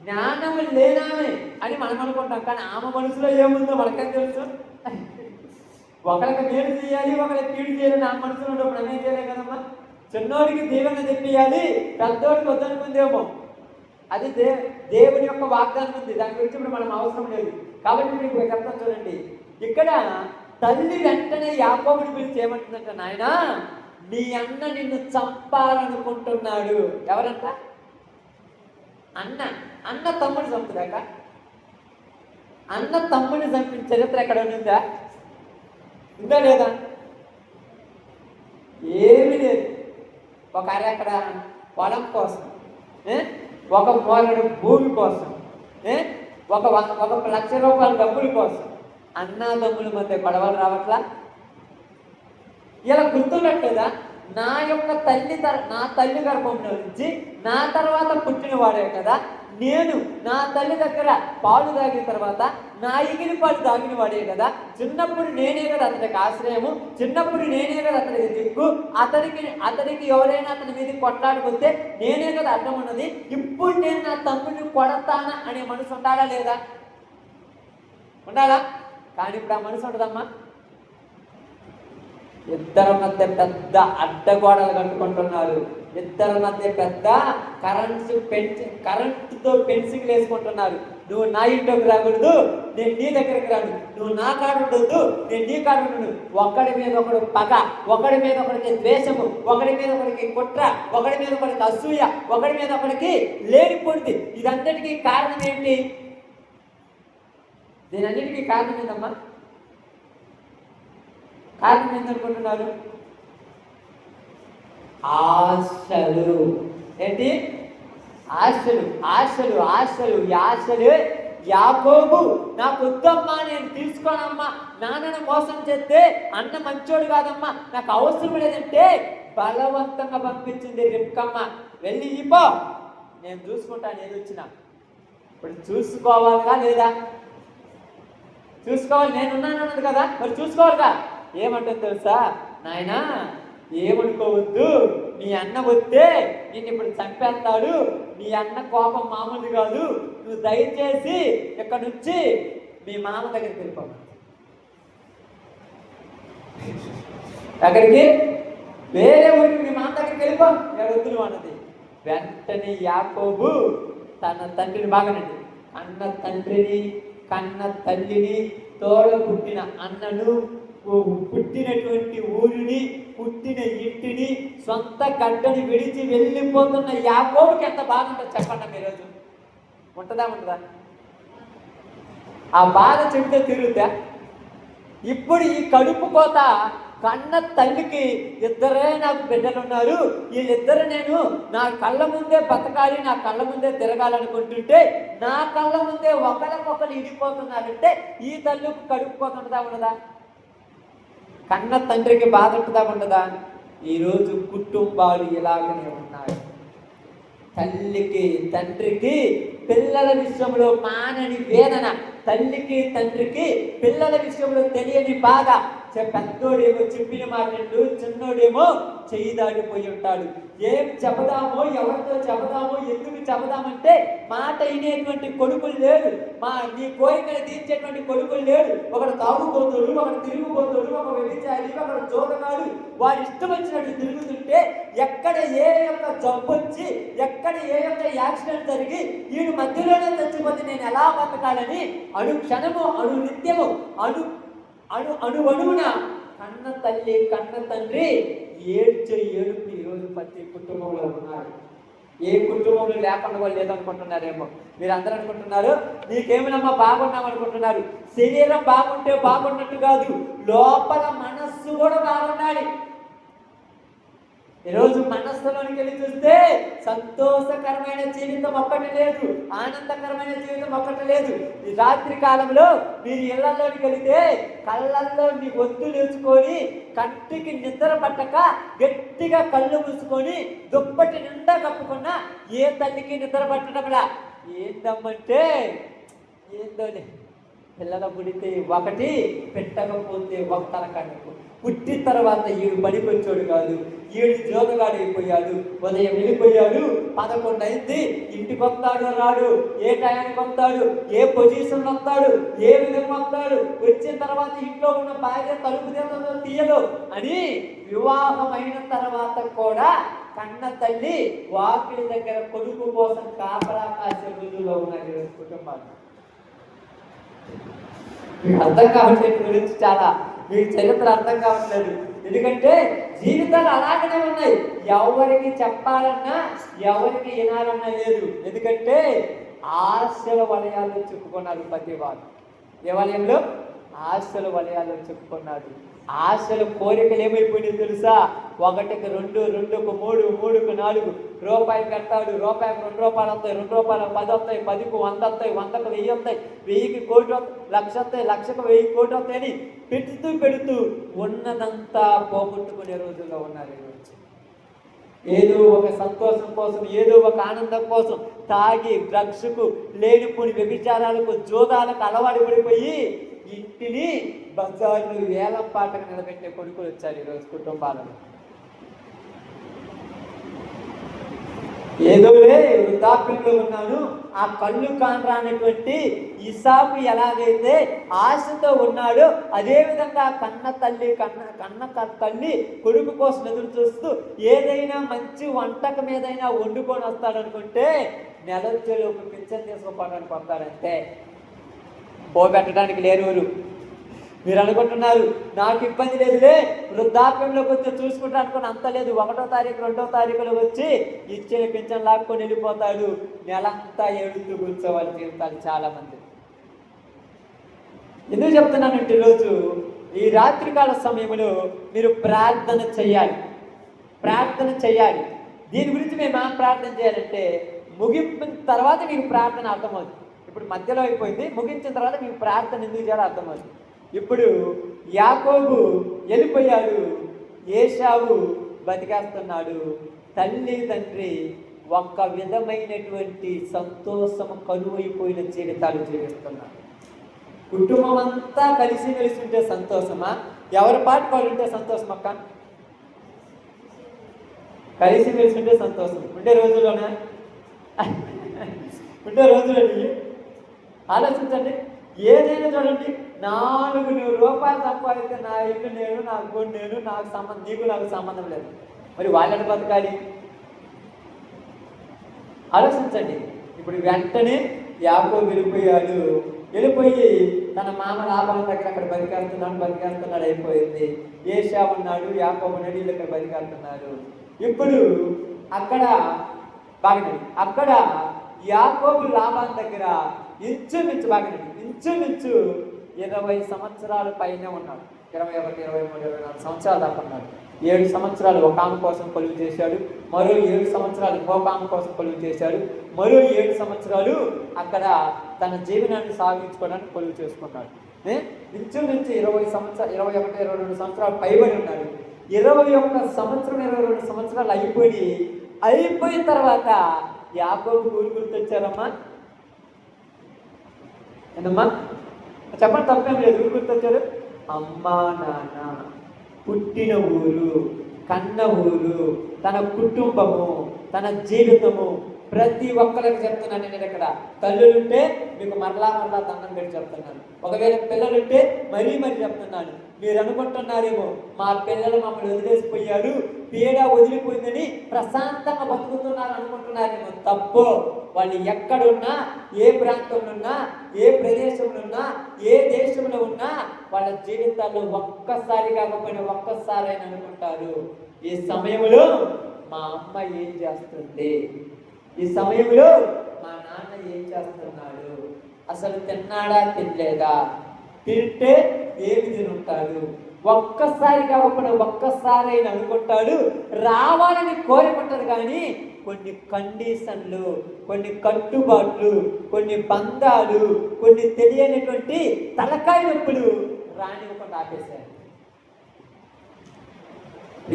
జ్ఞానం లేనామే అని మనం అనుకుంటాం. కానీ ఆమె మనసులో ఏముందో మనకేం తెలుసు? ఒకరికి మేలు చేయాలి, ఒకరికి కీడు చేయాలి నా మనసులో ఉన్నప్పుడు అనే చేయలేం కదమ్మా. చిన్నోడికి దీవెన తెప్పియాలి, పెద్దోడికి వద్దనుకుందేమో. అది దేవుని యొక్క వాగ్దానం ఉంది. దాని గురించి ఇప్పుడు మనం అవసరం లేదు. కాబట్టి మీకు చెప్తాను చూడండి. ఇక్కడ తల్లి వెంటనే యాకోబుని పిలిచి ఏమంటుందంట, నాయనా నీ అన్న నిన్ను చంపాలనుకుంటున్నాడు. ఎవరంట? అన్న తమ్ముడు చంపుదాక. అన్న తమ్ముడిని చంపిన చరిత్ర ఎక్కడ ఉందా? ఉందా లేదా? ఏమీ లేదు. ఒక అరెకడ పొలం కోసం, ఒక మోలడు భూమి కోసం, ఒక 1,00,000 రూపాయల డబ్బుల కోసం అన్నదమ్ముల మధ్య గొడవలు రావట్లా? ఇలా గుర్తున్నట్లేదా? నా తల్లి గర్భంలో నుంచి నా తర్వాత పుట్టినవాడే కదా నేను. నా తల్లి దగ్గర పాలు తాగిన తర్వాత నా ఇగిలి పాలు తాగిన వాడే కదా. చిన్నప్పుడు నేనే కదా అతనికి ఆశ్రయము, చిన్నప్పుడు నేనే కదా అతనికి దిక్కు. అతనికి ఎవరైనా అతని మీద కొట్లాడుకుంటే నేనే కదా అర్థం ఉన్నది. ఇప్పుడు నేను నా తమ్ముడిని కొడతానా అనే మనసు ఉండాలా లేదా? ఉండాలా? కానీ ఇప్పుడు ఆ మనసు ఉండదమ్మా. ఇద్దరి మధ్య పెద్ద అడ్డగోడలు కట్టుకుంటున్నారు. ఇద్దరి మధ్య పెద్ద కరెంటుతో పెన్సిల్ వేసుకుంటున్నారు. నువ్వు నా ఇంట్లోకి రాకూడదు, నేను నీ దగ్గరికి రాను. నువ్వు నా కాడు ఉండొద్దు, నేను నీ కాడు ఉండను. ఒకడి మీద ఒకడు పగ, ఒకడి మీద ఒకడికి ద్వేషము, ఒకడి మీద ఒకడికి కుట్ర, ఒకడి మీద ఒకడికి అసూయ, ఒకడి మీద ఒకడికి లేనిపోయింది. ఇదంతటికీ కారణం ఏంటి? దీనన్నిటికీ కారణం ఏంటమ్మా? కారణం ఏంటనుకుంటున్నారు? ఆశలు. ఏంటి? ఆశలు. ఈ ఆశలు యాకోబు నాకు వద్దమ్మా, నేను తీసుకోనమ్మా, నాన్నను మోసం చేస్తే అన్న మంచోడు కాదమ్మా, నాకు అవసరం లేదంటే బలవంతంగా పంపించింది రిబ్కమ్మ. వెళ్ళి ఇపో, నేను చూసుకుంటాను ఏది వచ్చినా. ఇప్పుడు చూసుకోవాలిగా లేదా? చూసుకోవాలి, నేనున్నాను అన్నది కదా, మరి చూసుకోవాలిగా. ఏమంటుంది తెలుసా? నాయనా ఏమనుకోవద్దు, మీ అన్న వస్తే నిన్ను ఇప్పుడు చంపేస్తాడు, మీ అన్న కోపం మామూలు కాదు, నువ్వు దయచేసి ఇక్కడ నుంచి మీ మామ దగ్గరికి వెళ్ళిపోవు. అక్కడికి వేరే ఊరికి మీ మామ దగ్గరికి వెళ్ళిపో, వద్దులు అన్నది. వెంటనే యాకోబు తన తండ్రిని బాగానండి, అన్న తండ్రిని, కన్న తల్లిని, తోడ పుట్టిన అన్నను, పుట్టినటువంటి ఊరిని, పుట్టిన ఇంటిని, సొంత గడ్డని విడిచి వెళ్ళిపోతున్న యాకోబుకి ఎంత బాధ ఉంటుందో చెప్పండి ఈరోజు. ఉంటుందా? ఆ బాధ చెబితే తిరుగుతా. ఇప్పుడు ఈ కడుపు కోత కన్న తల్లికి, ఇద్దరే నాకు బిడ్డలు ఉన్నారు, వీళ్ళిద్దరు నేను నా కళ్ళ ముందే బతకాలి, నా కళ్ళ ముందే తిరగాలనుకుంటుంటే నా కళ్ళ ముందే ఒకరికొకరు ఇడిపోతున్నారంటే ఈ తల్లికి కడుపు కోత ఉంటుందా ఉండదా? కన్న తండ్రికి బాధ ఉంటుందా ఉండదా? ఈరోజు కుటుంబాలు ఇలాగనే ఉన్నాయి. తల్లికి తండ్రికి పిల్లల విషయంలో మానని వేదన, తల్లికి తండ్రికి పిల్లల విషయంలో తెలియని బాధ. పెద్దోడేమో చెప్పిన మాటలు, చిన్నోడేమో చెయ్యి దాటిపోయి ఉంటాడు. ఏం చెబదామో, ఎవరితో చెబదామో, ఎందుకు చెబదామంటే మాట వినేటువంటి కొడుకులు లేడు, నీ కోరికలు తీర్చేటువంటి కొడుకులు లేడు. ఒకడు తాగుపోతాడు, ఒకడు తిరిగిపోతాడు, ఒక వ్యభిచారి, ఒకడు జోదగాడు, వాడు ఇష్టం వచ్చినట్టు తిరుగుతుంటే ఎక్కడ ఏ యొక్క జబ్బు వచ్చి, ఎక్కడ ఏ యొక్క యాక్సిడెంట్ జరిగి వీడు మధ్యలోనే చచ్చిపోతే నేను ఎలా బతకాలని క్షణము నిత్యము అణువున కన్న తల్లి, కన్న తండ్రి ఏడ్చే ఏడుపు ఈరోజు ప్రతి కుటుంబంలో ఉన్నారు. ఏ కుటుంబంలో లేకుండా వాళ్ళు లేదనుకుంటున్నారేమో. మీరు అందరూ అనుకుంటున్నారు నీకేమైనా బాగున్నాం అనుకుంటున్నారు. శరీరం బాగుంటే బాగున్నట్టు కాదు, లోపల మనస్సు కూడా బాగుండాలి. ఈరోజు మనస్సులోనికి వెళ్ళి చూస్తే సంతోషకరమైన జీవితం ఒక్కటి లేదు, ఆనందకరమైన జీవితం ఒక్కటి లేదు. ఈ రాత్రి కాలంలో మీరు ఇళ్లలోనికి వెళితే కళ్ళల్లో నీ ఒత్తులు వేసుకొని, కంటికి నిద్ర పట్టక గట్టిగా కళ్ళు మూసుకొని దుప్పటి నిండా కప్పుకున్నా ఏ తల్లికి నిద్ర పట్టడంలా. ఏందమ్మంటే ఏందోలే, పిల్లల పుడితే ఒకటి, పెట్టకపోతే ఒక తలకాడకు. పుట్టిన తర్వాత ఈడు పడికొచ్చాడు కాదు, ఈడు జోదగాడు అయిపోయాడు. ఉదయం వెళ్ళిపోయాడు, 11 అయింది, ఇంటికి వస్తాడు రాడు, ఏ టయానికి వస్తాడు, ఏ పొజిషన్లో వస్తాడు, ఏ విధంగా వస్తాడు, వచ్చిన తర్వాత ఇంట్లో ఉన్న భార్య తలుపు తీయదు అని వివాహం అయిన తర్వాత కూడా కన్న తల్లి వాకిలి దగ్గర కొడుకు కోసం కాపలా కాసే రోజుల్లో ఉన్నారు కుటుంబాలు. మీకు అర్థం కావట్లేదు గురించి, చాలా మీకు చరిత్ర అర్థం కావట్లేదు. ఎందుకంటే జీవితాలు అలాగనే ఉన్నాయి. ఎవరికి చెప్పాలన్నా, ఎవరికి వినాలన్నా లేదు. ఎందుకంటే ఆశల వలయాల్లో చిక్కుకున్నారు ప్రతి వారు. దేవాలయంలో ఆశల వలయాల్లో చిక్కుకున్నారు. ఆశలు, కోరికలు ఏమైపోయినాయి తెలుసా? 1కి 2, 2కు 3, 3కు 4, రూపాయి పెడతాడు, రూపాయికి 2 రూపాయలు వస్తాయి, 2 రూపాయలు 10 వస్తాయి, 10కు 100 వస్తాయి, 100కు 1000 వస్తాయి, 1000కి కోటి వస్తాయి, 1,00,000 వస్తాయి, 1,00,000కు 1000 కోటి వస్తాయని పెడుతూ ఉన్నదంతా పోగొట్టుకునే రోజుల్లో ఉన్నారు. ఏదో ఒక సంతోషం కోసం, ఏదో ఒక ఆనందం కోసం తాగి డ్రగ్స్కు, లేనిపోని వ్యభిచారాలకు, జోదాలకు అలవాటు పడిపోయి ఇంటిని బజార్లు వేలం పాటకు నిలబెట్టే కొడుకులు వచ్చారు ఈరోజు కుటుంబాలను. ఏదోలే వృద్ధాప్యంలో ఉన్నాను, ఆ కళ్ళు కానరానటువంటి ఇసాకు ఎలాగైతే ఆశతో ఉన్నాడో అదేవిధంగా కన్న తల్లి కొడుకు కోసం ఎదురు చూస్తూ ఏదైనా మంచి వంటకం ఏదైనా వండుకొని వస్తాడనుకుంటే నెలొచ్చేలోపు పింఛన్ తీసుకోవడానికి వస్తాడంటే పోబెట్టడానికి లేరు. మీరు అనుకుంటున్నారు నాకు ఇబ్బంది లేదులే, వృద్ధాప్యంలోకి వచ్చి చూసుకుంటా అనుకుని అంత లేదు. 1వ తారీఖు 2వ తారీఖులో వచ్చి ఇచ్చిన పింఛన్ లాక్కొని వెళ్ళిపోతాడు. నెలంతా ఏడుతూ కూర్చోవాలి జీవితాలు చాలా మంది. ఎందుకు చెప్తున్నానంటే ఈరోజు ఈ రాత్రికాల సమయంలో మీరు ప్రార్థన చేయాలి. దీని గురించి మేము ఏం ప్రార్థన చేయాలంటే ముగింపు తర్వాత మీకు ప్రార్థన అర్థమవుతుంది. ఇప్పుడు మధ్యలో అయిపోయింది, ముగించిన తర్వాత మీకు ప్రార్థన ఎందుకు చేయాలో అర్థమవుతుంది. ఇప్పుడు యాకోబు వెళ్ళిపోయాడు, ఏశావు బతికేస్తున్నాడు. తల్లి తండ్రి ఒక విధమైనటువంటి సంతోషం కరువైపోయిన జీవితాలు జీవిస్తున్నారు. కుటుంబం అంతా కలిసి ఉంటే సంతోషమా? ఎవరి పాటు వాళ్ళు ఉంటే సంతోషం అక్క? కలిసి ఉంటే సంతోషం. ఉండే రోజుల్లోనే ఉండే రోజులని ఆలోచించండి. ఏదైనా చూడండి, 400 రూపాయలు సంపాదిస్తే నా ఇల్లు నేను, నా గోడు నేను, నాకు సంబంధం, నీకు నాకు సంబంధం లేదు. మరి వాళ్ళని బతకాలి. ఆలోచించండి. ఇప్పుడు వెంటనే యాకోబు వెళ్ళిపోయి తన మామ లాభం దగ్గర అక్కడ బతికేస్తున్నాడు అయిపోయింది. ఏశావు ఉన్నాడు, యాకోబు ఉన్నాడు, వీళ్ళు ఇక్కడ బతికేస్తున్నారు. ఇప్పుడు అక్కడ యాకోబు లాభం దగ్గర ఇంచుమించు 20 సంవత్సరాల పైన ఉన్నాడు. 21, 23, 24 సంవత్సరాలు దాకా ఉన్నాడు. 7 సంవత్సరాలు ఒక ఆమె కోసం కొలువు చేశాడు. మరో 7 సంవత్సరాలు ఇంకొక ఆమె కోసం కొలువు చేశాడు. మరో 7 సంవత్సరాలు అక్కడ తన జీవనాన్ని సాగించుకోవడానికి కొలువు చేసుకున్నాడు. ఇంచుమించు 21, 22 సంవత్సరాలు పైబడి ఉన్నాడు. 21 సంవత్సరం 22 సంవత్సరాలు అయిపోయిన తర్వాత యాకోబు ఊరు గుర్తొచ్చారమ్మా. ఏందమ్మా చెప్పండి, తప్పేం లేదు. ఊరు గుర్తొచ్చారు. అమ్మా నాన్న, పుట్టిన ఊరు, కన్న ఊరు, తన కుటుంబము, తన జీవితము, ప్రతి ఒక్కరికి చెప్తున్నాను. నేను ఇక్కడ తల్లులుంటే మీకు మరలా దండం పెట్టి చెప్తున్నాను. ఒకవేళ పిల్లలుంటే మరీ చెప్తున్నాను. మీరు అనుకుంటున్నారేమో మా పిల్లలు మమ్మల్ని వదిలేసిపోయారు, పీడ వదిలిపోయిందని ప్రశాంతంగా బతుకుతున్నారు అనుకుంటున్నారేమో. తప్పు. వాళ్ళు ఎక్కడున్నా, ఏ ప్రాంతంలో ఉన్నా, ఏ ప్రదేశంలో ఉన్నా, ఏ దేశంలో ఉన్నా వాళ్ళ జీవితాల్లో ఒక్కసారి కాకపోయినా ఒక్కసారైనా అనుకుంటారు, ఈ సమయంలో మా అమ్మ ఏం చేస్తుంది, ఈ సమయంలో మా నాన్న ఏం చేస్తున్నాడు, అసలు తిన్నాడా తినలేదా, తింటే ఏమి తినుంటాడు, ఒక్కసారి కాకుండా ఒక్కసారైనా అనుకుంటాడు. రావాలని కోరుకుంటారు కానీ కొన్ని కండిషన్లు, కొన్ని కట్టుబాట్లు, కొన్ని బంధాలు, కొన్ని తెలియనటువంటి తలకాయ నొప్పులు రానివ్వకుండా ఆపేశారు.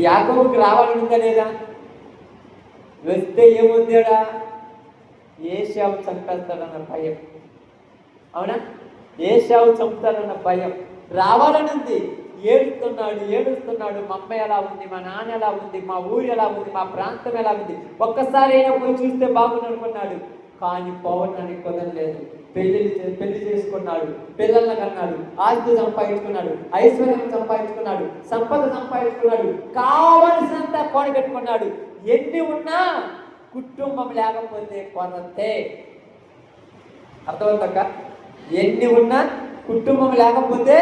యాకోబుకి రావాలని ఉందా లేదా? వస్తే ఏముందేడా? ఏశావు చంపేస్తాడన్న భయం. అవునా? ఏశావు చంపుతాడన్న భయం. రావాలని ఉంది. ఏడుస్తున్నాడు. మా అమ్మ ఎలా ఉంది, మా నాన్న ఎలా ఉంది, మా ఊరు ఎలా ఉంది, మా ప్రాంతం ఎలా ఉంది, ఒక్కసారి అయినా పోయి చూస్తే బాగుంది అనుకున్నాడు. కానీ పోవడానికి కుదరలేదు. పెళ్లి చేసుకున్నాడు, పిల్లలను కన్నాడు, ఆస్తి సంపాదించుకున్నాడు, ఐశ్వర్యం సంపాదించుకున్నాడు, సంపద సంపాదించుకున్నాడు, కావలసినంత కూడగట్టుకున్నాడు. ఎన్ని ఉన్నా కుటుంబం లేకపోతే కొరతే. అర్థమవుతాక? ఎన్ని ఉన్నా కుటుంబం లేకపోతే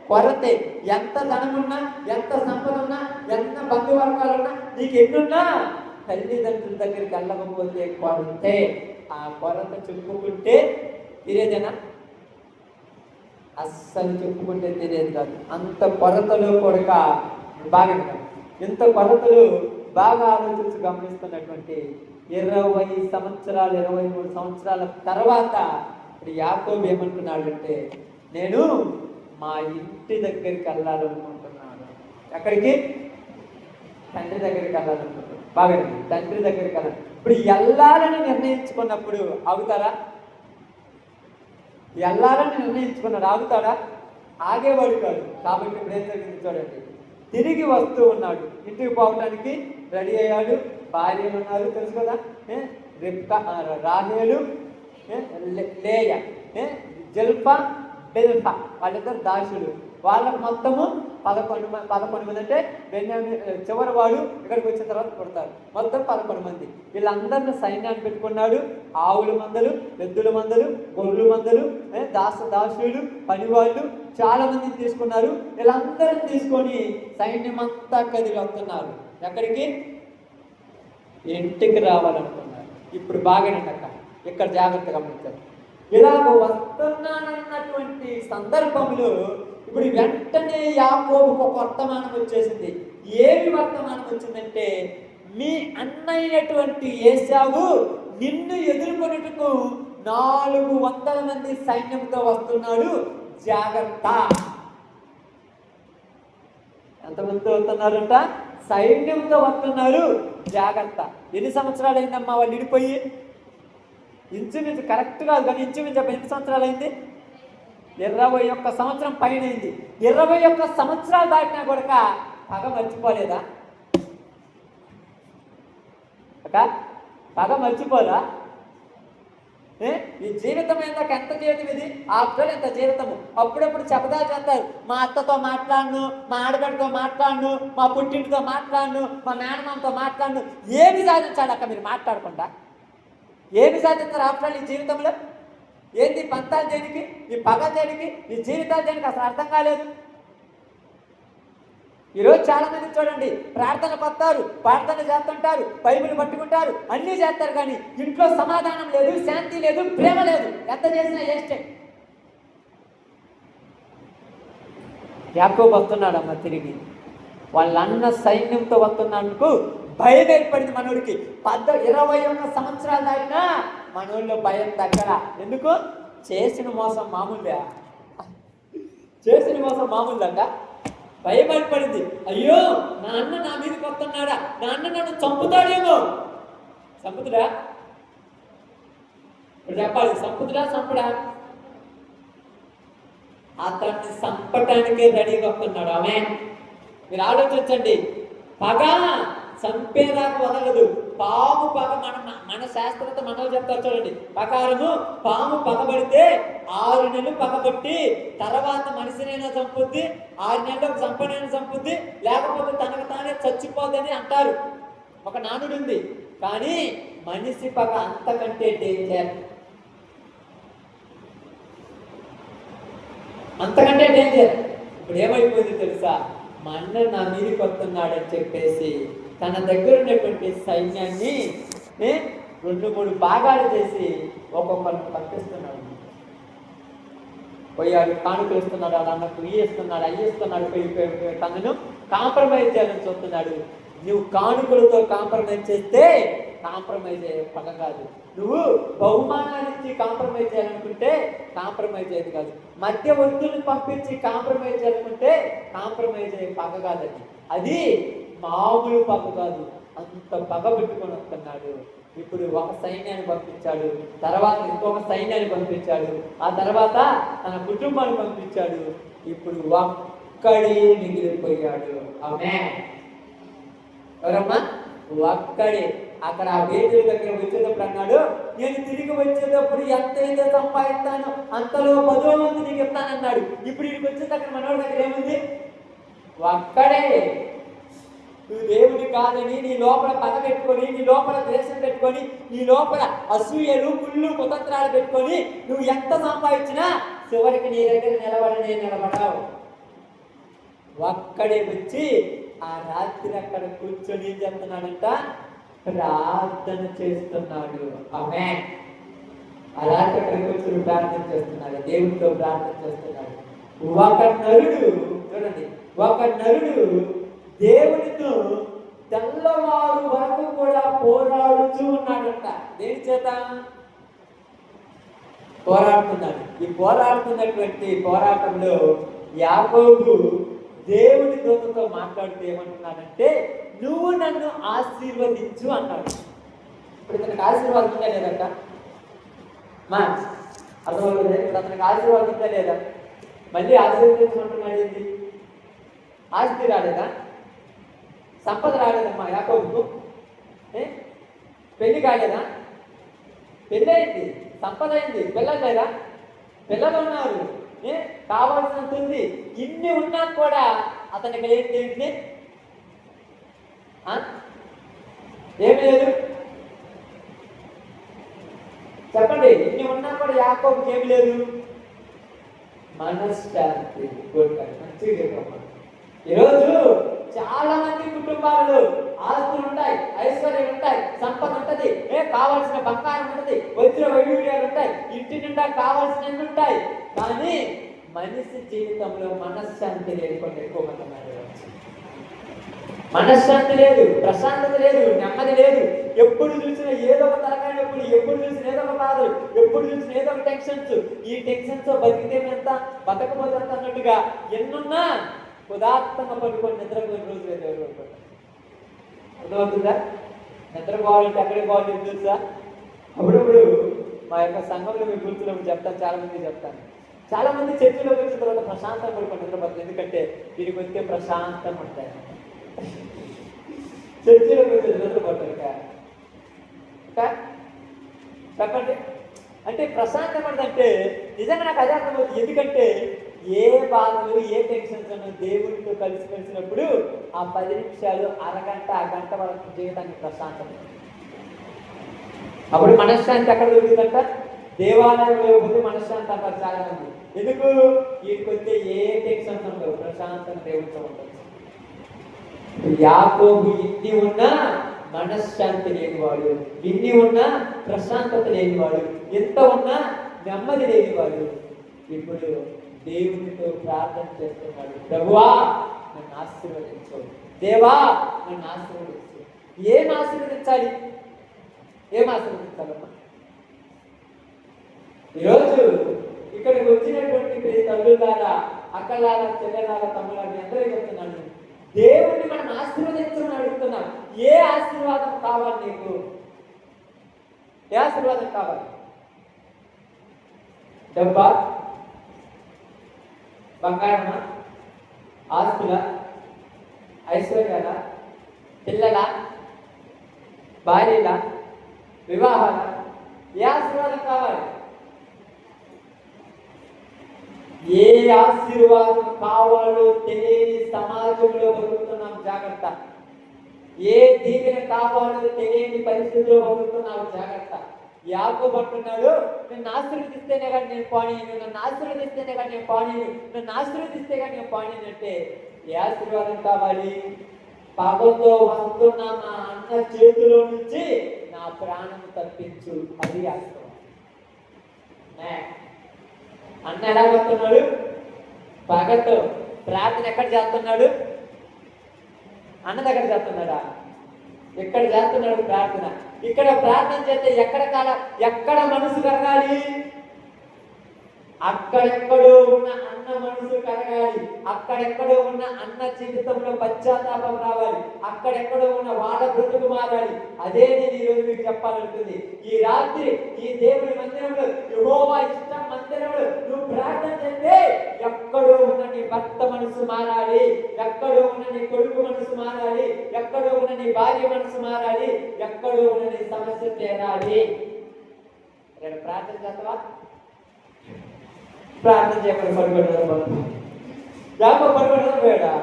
కొరతే. ఎంత ధనమున్నా, ఎంత సంపద ఉన్నా, ఎంత బంధువర్గాలున్నా, నీకు ఎన్నున్నా తల్లిదండ్రుల దగ్గరికి వెళ్ళకపోతే కొరతే. ఆ కొరత చెప్పుకుంటే తిరేదేనా? అస్సలు చెప్పుకుంటే తెలియదు కాదు. అంత కొరతలో కూడా బాగా, ఇంత కొరతలు బాగా ఆలోచించి గమనిస్తున్నటువంటి 20 సంవత్సరాలు 23 సంవత్సరాల తర్వాత ఇప్పుడు యాకోబు ఏమంటున్నాడంటే, నేను మా ఇంటి దగ్గరికి వెళ్ళాలనుకుంటున్నాను. ఎక్కడికి? తండ్రి దగ్గరికి వెళ్ళాలనుకుంటున్నాను. బాగా తండ్రి దగ్గరికి వెళ్ళాలి. ఇప్పుడు వెళ్ళాలని నిర్ణయించుకున్నప్పుడు ఆగుతారా? వెళ్ళాలని నిర్ణయించుకున్నాడు, ఆగుతాడా? ఆగేవాడు కాదు. కాబట్టి ఇప్పుడు ఏం జరిగింది చూడండి. తిరిగి వస్తూ ఉన్నాడు. ఇంటికి పోవడానికి రెడీ అయ్యాడు. భార్యలు ఉన్నారు, తెలుసు కదా, రాహేలు, లేయ, జల్ఫా, బెల్ఫా, వాళ్ళిద్దరు దాసులు. వాళ్ళకు మొత్తము 11 మంది. అంటే చివరి వాడు ఇక్కడికి వచ్చిన తర్వాత కొడతారు. మొత్తం 11 మంది. వీళ్ళందరినీ సైన్యాన్ని పెట్టుకున్నాడు. ఆవుల మందలు, ఎద్దుల మందలు, గొర్రెల మందలు, దాసులు, పనివాళ్ళు చాలా మందిని తీసుకున్నారు. వీళ్ళందరిని తీసుకొని సైన్యం అంతా కదిలి వస్తున్నారు. ఎక్కడికి? ఇంటికి రావాలనుకున్నారు. ఇప్పుడు బాగానండి. ఇక్కడ జాగ్రత్తగా గమనించారు. ఇలాగ వస్తున్నానన్నటువంటి సందర్భంలో ఇప్పుడు వెంటనే యాకోబుకు ఒక వర్తమానం వచ్చేసింది. ఏమి వర్తమానం వచ్చిందంటే, మీ అన్నయ్యటువంటి ఏశావు నిన్ను ఎదుర్కొనుటకు 400 మంది సైన్యంతో వస్తున్నాడు, జాగ్రత్త. ఎంతమందితో వస్తున్నారంట? సైన్యంతో వస్తున్నారు, జాగ్రత్త. ఎన్ని సంవత్సరాలు అయిందమ్మా వాళ్ళు విడిపోయి? ఇంచుమించు కరెక్ట్ కాదు కానీ ఇంచుమించు ఎన్ని సంవత్సరాలు అయింది? 21 సంవత్సరం పైన అయింది. 21 సంవత్సరాలు దాటినా కూడా పగ మర్చిపోలేదా? పగ మర్చిపోదా? ఈ జీవితం ఏందాక ఎంత జీవితం ఇది? ఆఫ్టర్ ఎంత జీవితము. అప్పుడప్పుడు చెప్పదా చేస్తారు, మా అత్తతో మాట్లాడను, మా ఆడబడితో మాట్లాడను, మా పుట్టింటితో మాట్లాడను, మా మేనమామతో మాట్లాడను. ఏమి సాధించాలి అక్క మీరు మాట్లాడకుండా? ఏమి సాధిస్తారు ఆఫ్టర్ ఈ జీవితంలో? ఏంది పంతాలు దేనికి? ఈ పగ దేనికి? ఈ జీవితాలు దేనికి? అసలు అర్థం కాలేదు. ఈరోజు చాలా మంది చూడండి, ప్రార్థనకు వస్తారు, ప్రార్థన చేస్తుంటారు, బైబిల్ పట్టుకుంటారు, అన్నీ చేస్తారు, కానీ ఇంట్లో సమాధానం లేదు, శాంతి లేదు, ప్రేమ లేదు. ఎంత చేసినా వేస్టే. యాకోబు వస్తున్నాడమ్మ తిరిగి, వాళ్ళ అన్న సైన్యంతో వస్తున్నందుకు భయం ఏర్పడింది మనోడికి. 21 సంవత్సరాలు దాటినా మనోళ్ళు భయం తగ్గర. ఎందుకు? చేసిన మోసం మామూలుగా, చేసిన మోసం మామూలుగా భయం ఏర్పడింది. అయ్యో నా అన్న నా మీదకి వస్తున్నాడా, నా అన్న నన్ను చంపుతాడేమో. చంపుతుడా? ఇప్పుడు చెప్పాలి, చంపుతుడా చంపడా? అతన్ని చంపటానికే రెడీగా వస్తున్నాడు ఆమె. మీరు ఆలోచించండి, పగ చంపేదాకా వదలదు. పాము పగ మన శాస్త్రంతో మనలో చెప్తారు చూడండి ప్రకారము, పాము పగబడితే 6 నెలలు పగబట్టి తర్వాత మనిషినైనా చంపుద్ది, 6 నెలలకు చంపనైనా చంపుద్ది, లేకపోతే తనకు తానే చచ్చిపోద్దని అంటారు. ఒక నానుడు ఉంది. కానీ మనిషి పగ అంతకంటే డేంజర్, అంతకంటే డేంజర్. ఇప్పుడు ఏమైపోయింది తెలుసా? మా అన్న నా మీదకి వస్తున్నాడని చెప్పేసి తన దగ్గర ఉన్నటువంటి సైన్యాన్ని 2-3 భాగాలు చేసి ఒక్కొక్కరికి పంపిస్తున్నాడు. పోయాడు, కానుకలు ఇస్తున్నాడు, వాళ్ళ అన్నకు ఇస్తున్నాడు, అయ్యిస్తున్నాడు, తనను కాంప్రమైజ్ చేయాలని చూస్తున్నాడు. నువ్వు కానుకలతో కాంప్రమైజ్ చేస్తే కాంప్రమైజ్ అయ్యే పగ కాదు. నువ్వు బహుమానాలు ఇచ్చి కాంప్రమైజ్ చేయాలనుకుంటే కాంప్రమైజ్ అయ్యేది కాదు. మధ్యవర్తులను పంపించి కాంప్రమైజ్ చేయాలనుకుంటే కాంప్రమైజ్ అయ్యే పగ కాదని. అది మామూలు పగ కాదు, అంత పగ పెట్టుకొని వస్తున్నాడు. ఇప్పుడు ఒక సైన్యాన్ని పంపించాడు, తర్వాత ఇంకొక సైన్యాన్ని పంపించాడు, ఆ తర్వాత తన కుటుంబాన్ని పంపించాడు. ఇప్పుడు ఒక్కడే మిగిలిపోయాడు. ఆమేన్. ఎవరమ్మా? ఒక్కడే. అక్కడ ఆ వేదిక దగ్గర వచ్చేటప్పుడు అన్నాడు, నేను తిరిగి వచ్చేటప్పుడు ఎంతైతే సంపాదిస్తానో అంతలో 10వ వంతు నీకు ఇస్తానన్నాడు. ఇప్పుడు ఇక్కడికి వచ్చేటప్పుడు మనోడి దగ్గర ఏముంది? ఒక్కడే. నువ్వు దేవుడి కాదని నీ లోపల పగ పెట్టుకొని, నీ లోపల ద్వేషం పెట్టుకొని, నీ లోపల అసూయలు, కుళ్ళు, కుతంత్రాలు పెట్టుకొని నువ్వు ఎంత సంపాదించినా చివరికి నీ దగ్గర నిలబడవు. ఒక్కడే వచ్చి ఆ రాత్రి అక్కడ కూర్చొని ఏం చెప్తున్నాడంట? ప్రార్థన చేస్తున్నాడు. ఆమేన్. ఆ రాత్రి అక్కడ కూర్చొని ప్రార్థన చేస్తున్నాడు, దేవుడితో ప్రార్థన చేస్తున్నాడు. ఒక నరుడు చూడండి, ఒక నరుడు దేవునితో తెల్లవారు వరకు కూడా పోరాడుతూ ఉన్నాడంట. దేని చేత పోరాడుతున్నాడు? ఈ పోరాడుతున్నటువంటి పోరాటంలో యాకోబు దేవుని దూతతో మాట్లాడుతూ ఏమంటున్నాడంటే, నువ్వు నన్ను ఆశీర్వదించు అన్నాడు. ఇప్పుడు ఇతనికి ఆశీర్వాదం ఉందా లేదంట? మా అర్థమవుతుంది. ఇప్పుడు అతనికి ఆశీర్వాదం ఉందా లేదా? మళ్ళీ ఆశీర్వదించమంటున్నాడు. ఏంటి? ఆస్తి రాలేదా? సంపద రాలేదమ్మా యాకోబుకు? పెళ్లి కాలేదా? పెళ్ళి అయింది, సంపద అయింది, పిల్లలు లేదా? పిల్లలు ఉన్నారు, కావాల్సినంత ఉంది. ఇన్ని ఉన్నా కూడా అతనికి ఏంటి? ఏమి లేదు. చెప్పండి, ఇన్ని ఉన్నా కూడా యాకోబుకి ఏమి లేదు? మనశ్శాంతి. మంచిగా చెప్పమ్మా. ఈరోజు చాలా మంది కుటుంబాలు ఆస్తులు ఉంటాయి, ఐశ్వర్యాలు ఉంటాయి, సంపద ఉంటది, కావాల్సిన బంగారం ఉంటది, వజ్ర వైడూర్యాలు ఉంటాయి, ఇంటి నిండా కావాల్సినవి ఉంటాయి. కానీ మనిషి జీవితంలో మనశ్శాంతి లేకుండా ఎక్కువ మంది. మనశ్శాంతి లేదు, ప్రశాంతత లేదు, నెమ్మది లేదు. ఎప్పుడు చూసినా ఏదో ఒక తలకాయ నొప్పులు, ఎప్పుడు చూసినా ఏదో ఒక బాధలు, ఎప్పుడు చూసినా ఏదో ఒక టెన్షన్స్. ఈ టెన్షన్స్ బతికితే ఎంత, బతకపోతే ఎంత అన్నట్టుగా ఎన్నున్నా ఉదాత్తంగా పడుకొని నిద్రపోయిన రోజు లేదు. ఎవరు అర్థమవుతుందా? నిద్రపోవాలంటే ఎక్కడికి పోవాలి తెలుసా? అప్పుడప్పుడు మా యొక్క సంఘంలో మీ గుర్తున్నప్పుడు చెప్తాను, చాలా మంది చెప్తాను. చాలా మంది చర్చిలోకి వచ్చిన తర్వాత ప్రశాంతం పడుకొని నిద్రపోతుంది. ఎందుకంటే దీనికి వస్తే ప్రశాంతం ఉంటాయి. చర్చిలోకి వచ్చి నిద్రపోతారు చెప్పండి. అంటే ప్రశాంతం అంటే నిజంగా నాకు అదే అర్థమవుతుంది. ఎందుకంటే ఏ బాధలు ఏ టెన్షన్స్ అన్న దేవుడితో కలిసినప్పుడు ఆ 10 నిమిషాలు, అరగంట, ఆ గంట వరకు జీవితానికి ప్రశాంతం. అప్పుడు మనశ్శాంతి ఎక్కడ దొరుకుతుందంట? దేవాలయంలో పోతే మనశ్శాంతి అంటారు చాలా మంది. ఎందుకు? వీటికి వస్తే ఏ టెన్షన్స్ ఉండవు, ప్రశాంతం దేవుడితో ఉంటుంది. యాకోబు ఇన్ని ఉన్నా మనశ్శాంతి లేనివాడు, ఇన్ని ఉన్నా ప్రశాంతత లేనివాడు, ఎంత ఉన్నా నెమ్మది లేనివాడు ఇప్పుడు దేవునితో ప్రార్థన చేస్తున్నాడు. ప్రభువా నన్ను ఆశీర్వదించు, దేవా నన్ను ఆశీర్వదించు. ఏం ఆశీర్వదించాలి? ఏం ఆశీర్వదించాలమ్మా? ఈరోజు ఇక్కడికి వచ్చినటువంటి తల్లులారా, అక్కలారా, చెల్లెలారా, తమ్ములారా, మీ అందరూ చెప్తున్నాను, దేవుడిని మనం ఆశీర్వదించమని అడుగుతున్నాం. ఏ ఆశీర్వాదం కావాలి నీకు? ఏ ఆశీర్వాదం కావాలి? డబ్బా, బంగారమా, ఆస్తుల, ఐశ్వర్యాల, పిల్లల, భార్యల, వివాహాల? ఏ ఆశీర్వాదం కావాలి? ఏ ఆశీర్వాదం కావాలో తెలియని సమాజంలో బతుకుతున్నాం. జాగ్రత్త. ఏ దీవెన కావాలో తెలియని పరిస్థితుల్లో బతుకుతున్నాం. జాగ్రత్త. యాకోబు అంటున్నాడు, నన్ను ఆశీర్వదిస్తేనే కానీ నేను పానీయను, నన్ను ఆశీర్వదిస్తేనే కానీ నేను పానీయను, నన్ను ఆశీర్వదిస్తే కానీ నేను పానీయను. అంటే ఏ ఆశీర్వాదం కావాలి? పగతో వస్తున్న నా అన్న చేతిలో నుంచి నా ప్రాణం తప్పించు. అది ఆశీర్వాదం. అన్న ఎలా వస్తున్నాడు? పగతో. ప్రార్థన ఎక్కడ చేస్తున్నాడు? అన్న దగ్గర చేస్తున్నాడా? ఎక్కడ చేస్తున్నాడు ప్రార్థన? ఇక్కడ ప్రార్థన చేస్తే ఎక్కడ మనసు కరగాలి? అక్కడెక్కడో ఉన్న అన్న మనసు కరగాలి. అక్కడెక్కడో ఉన్న అన్న జీవితంలో పశ్చాత్తాపం రావాలి. అక్కడెక్కడో ఉన్న వాళ్ళ బ్రతుకు మారాలి. అదే నేను ఈరోజు మీకు చెప్పాలనుకుంది. ఈ రాత్రి ఈ దేవుని మందిరంలో, యెహోవా ఇష్టం మందిరంలో నువ్వు ప్రార్థన చేస్తే ఎక్కడో ఉన్న నీ భర్త మనసు మారాలి, ఎక్కడో ఉన్న నీ కొడుకు మనసు మారాలి, ఎక్కడో ఉన్న నీ భార్య మనసు మారాలి, ఎక్కడో ఉన్న నీ సమస్య తీరాలి. నేను ప్రార్థన చేస్తావా? ప్రార్థన చేయమని పడుకోవడం పోయాడా?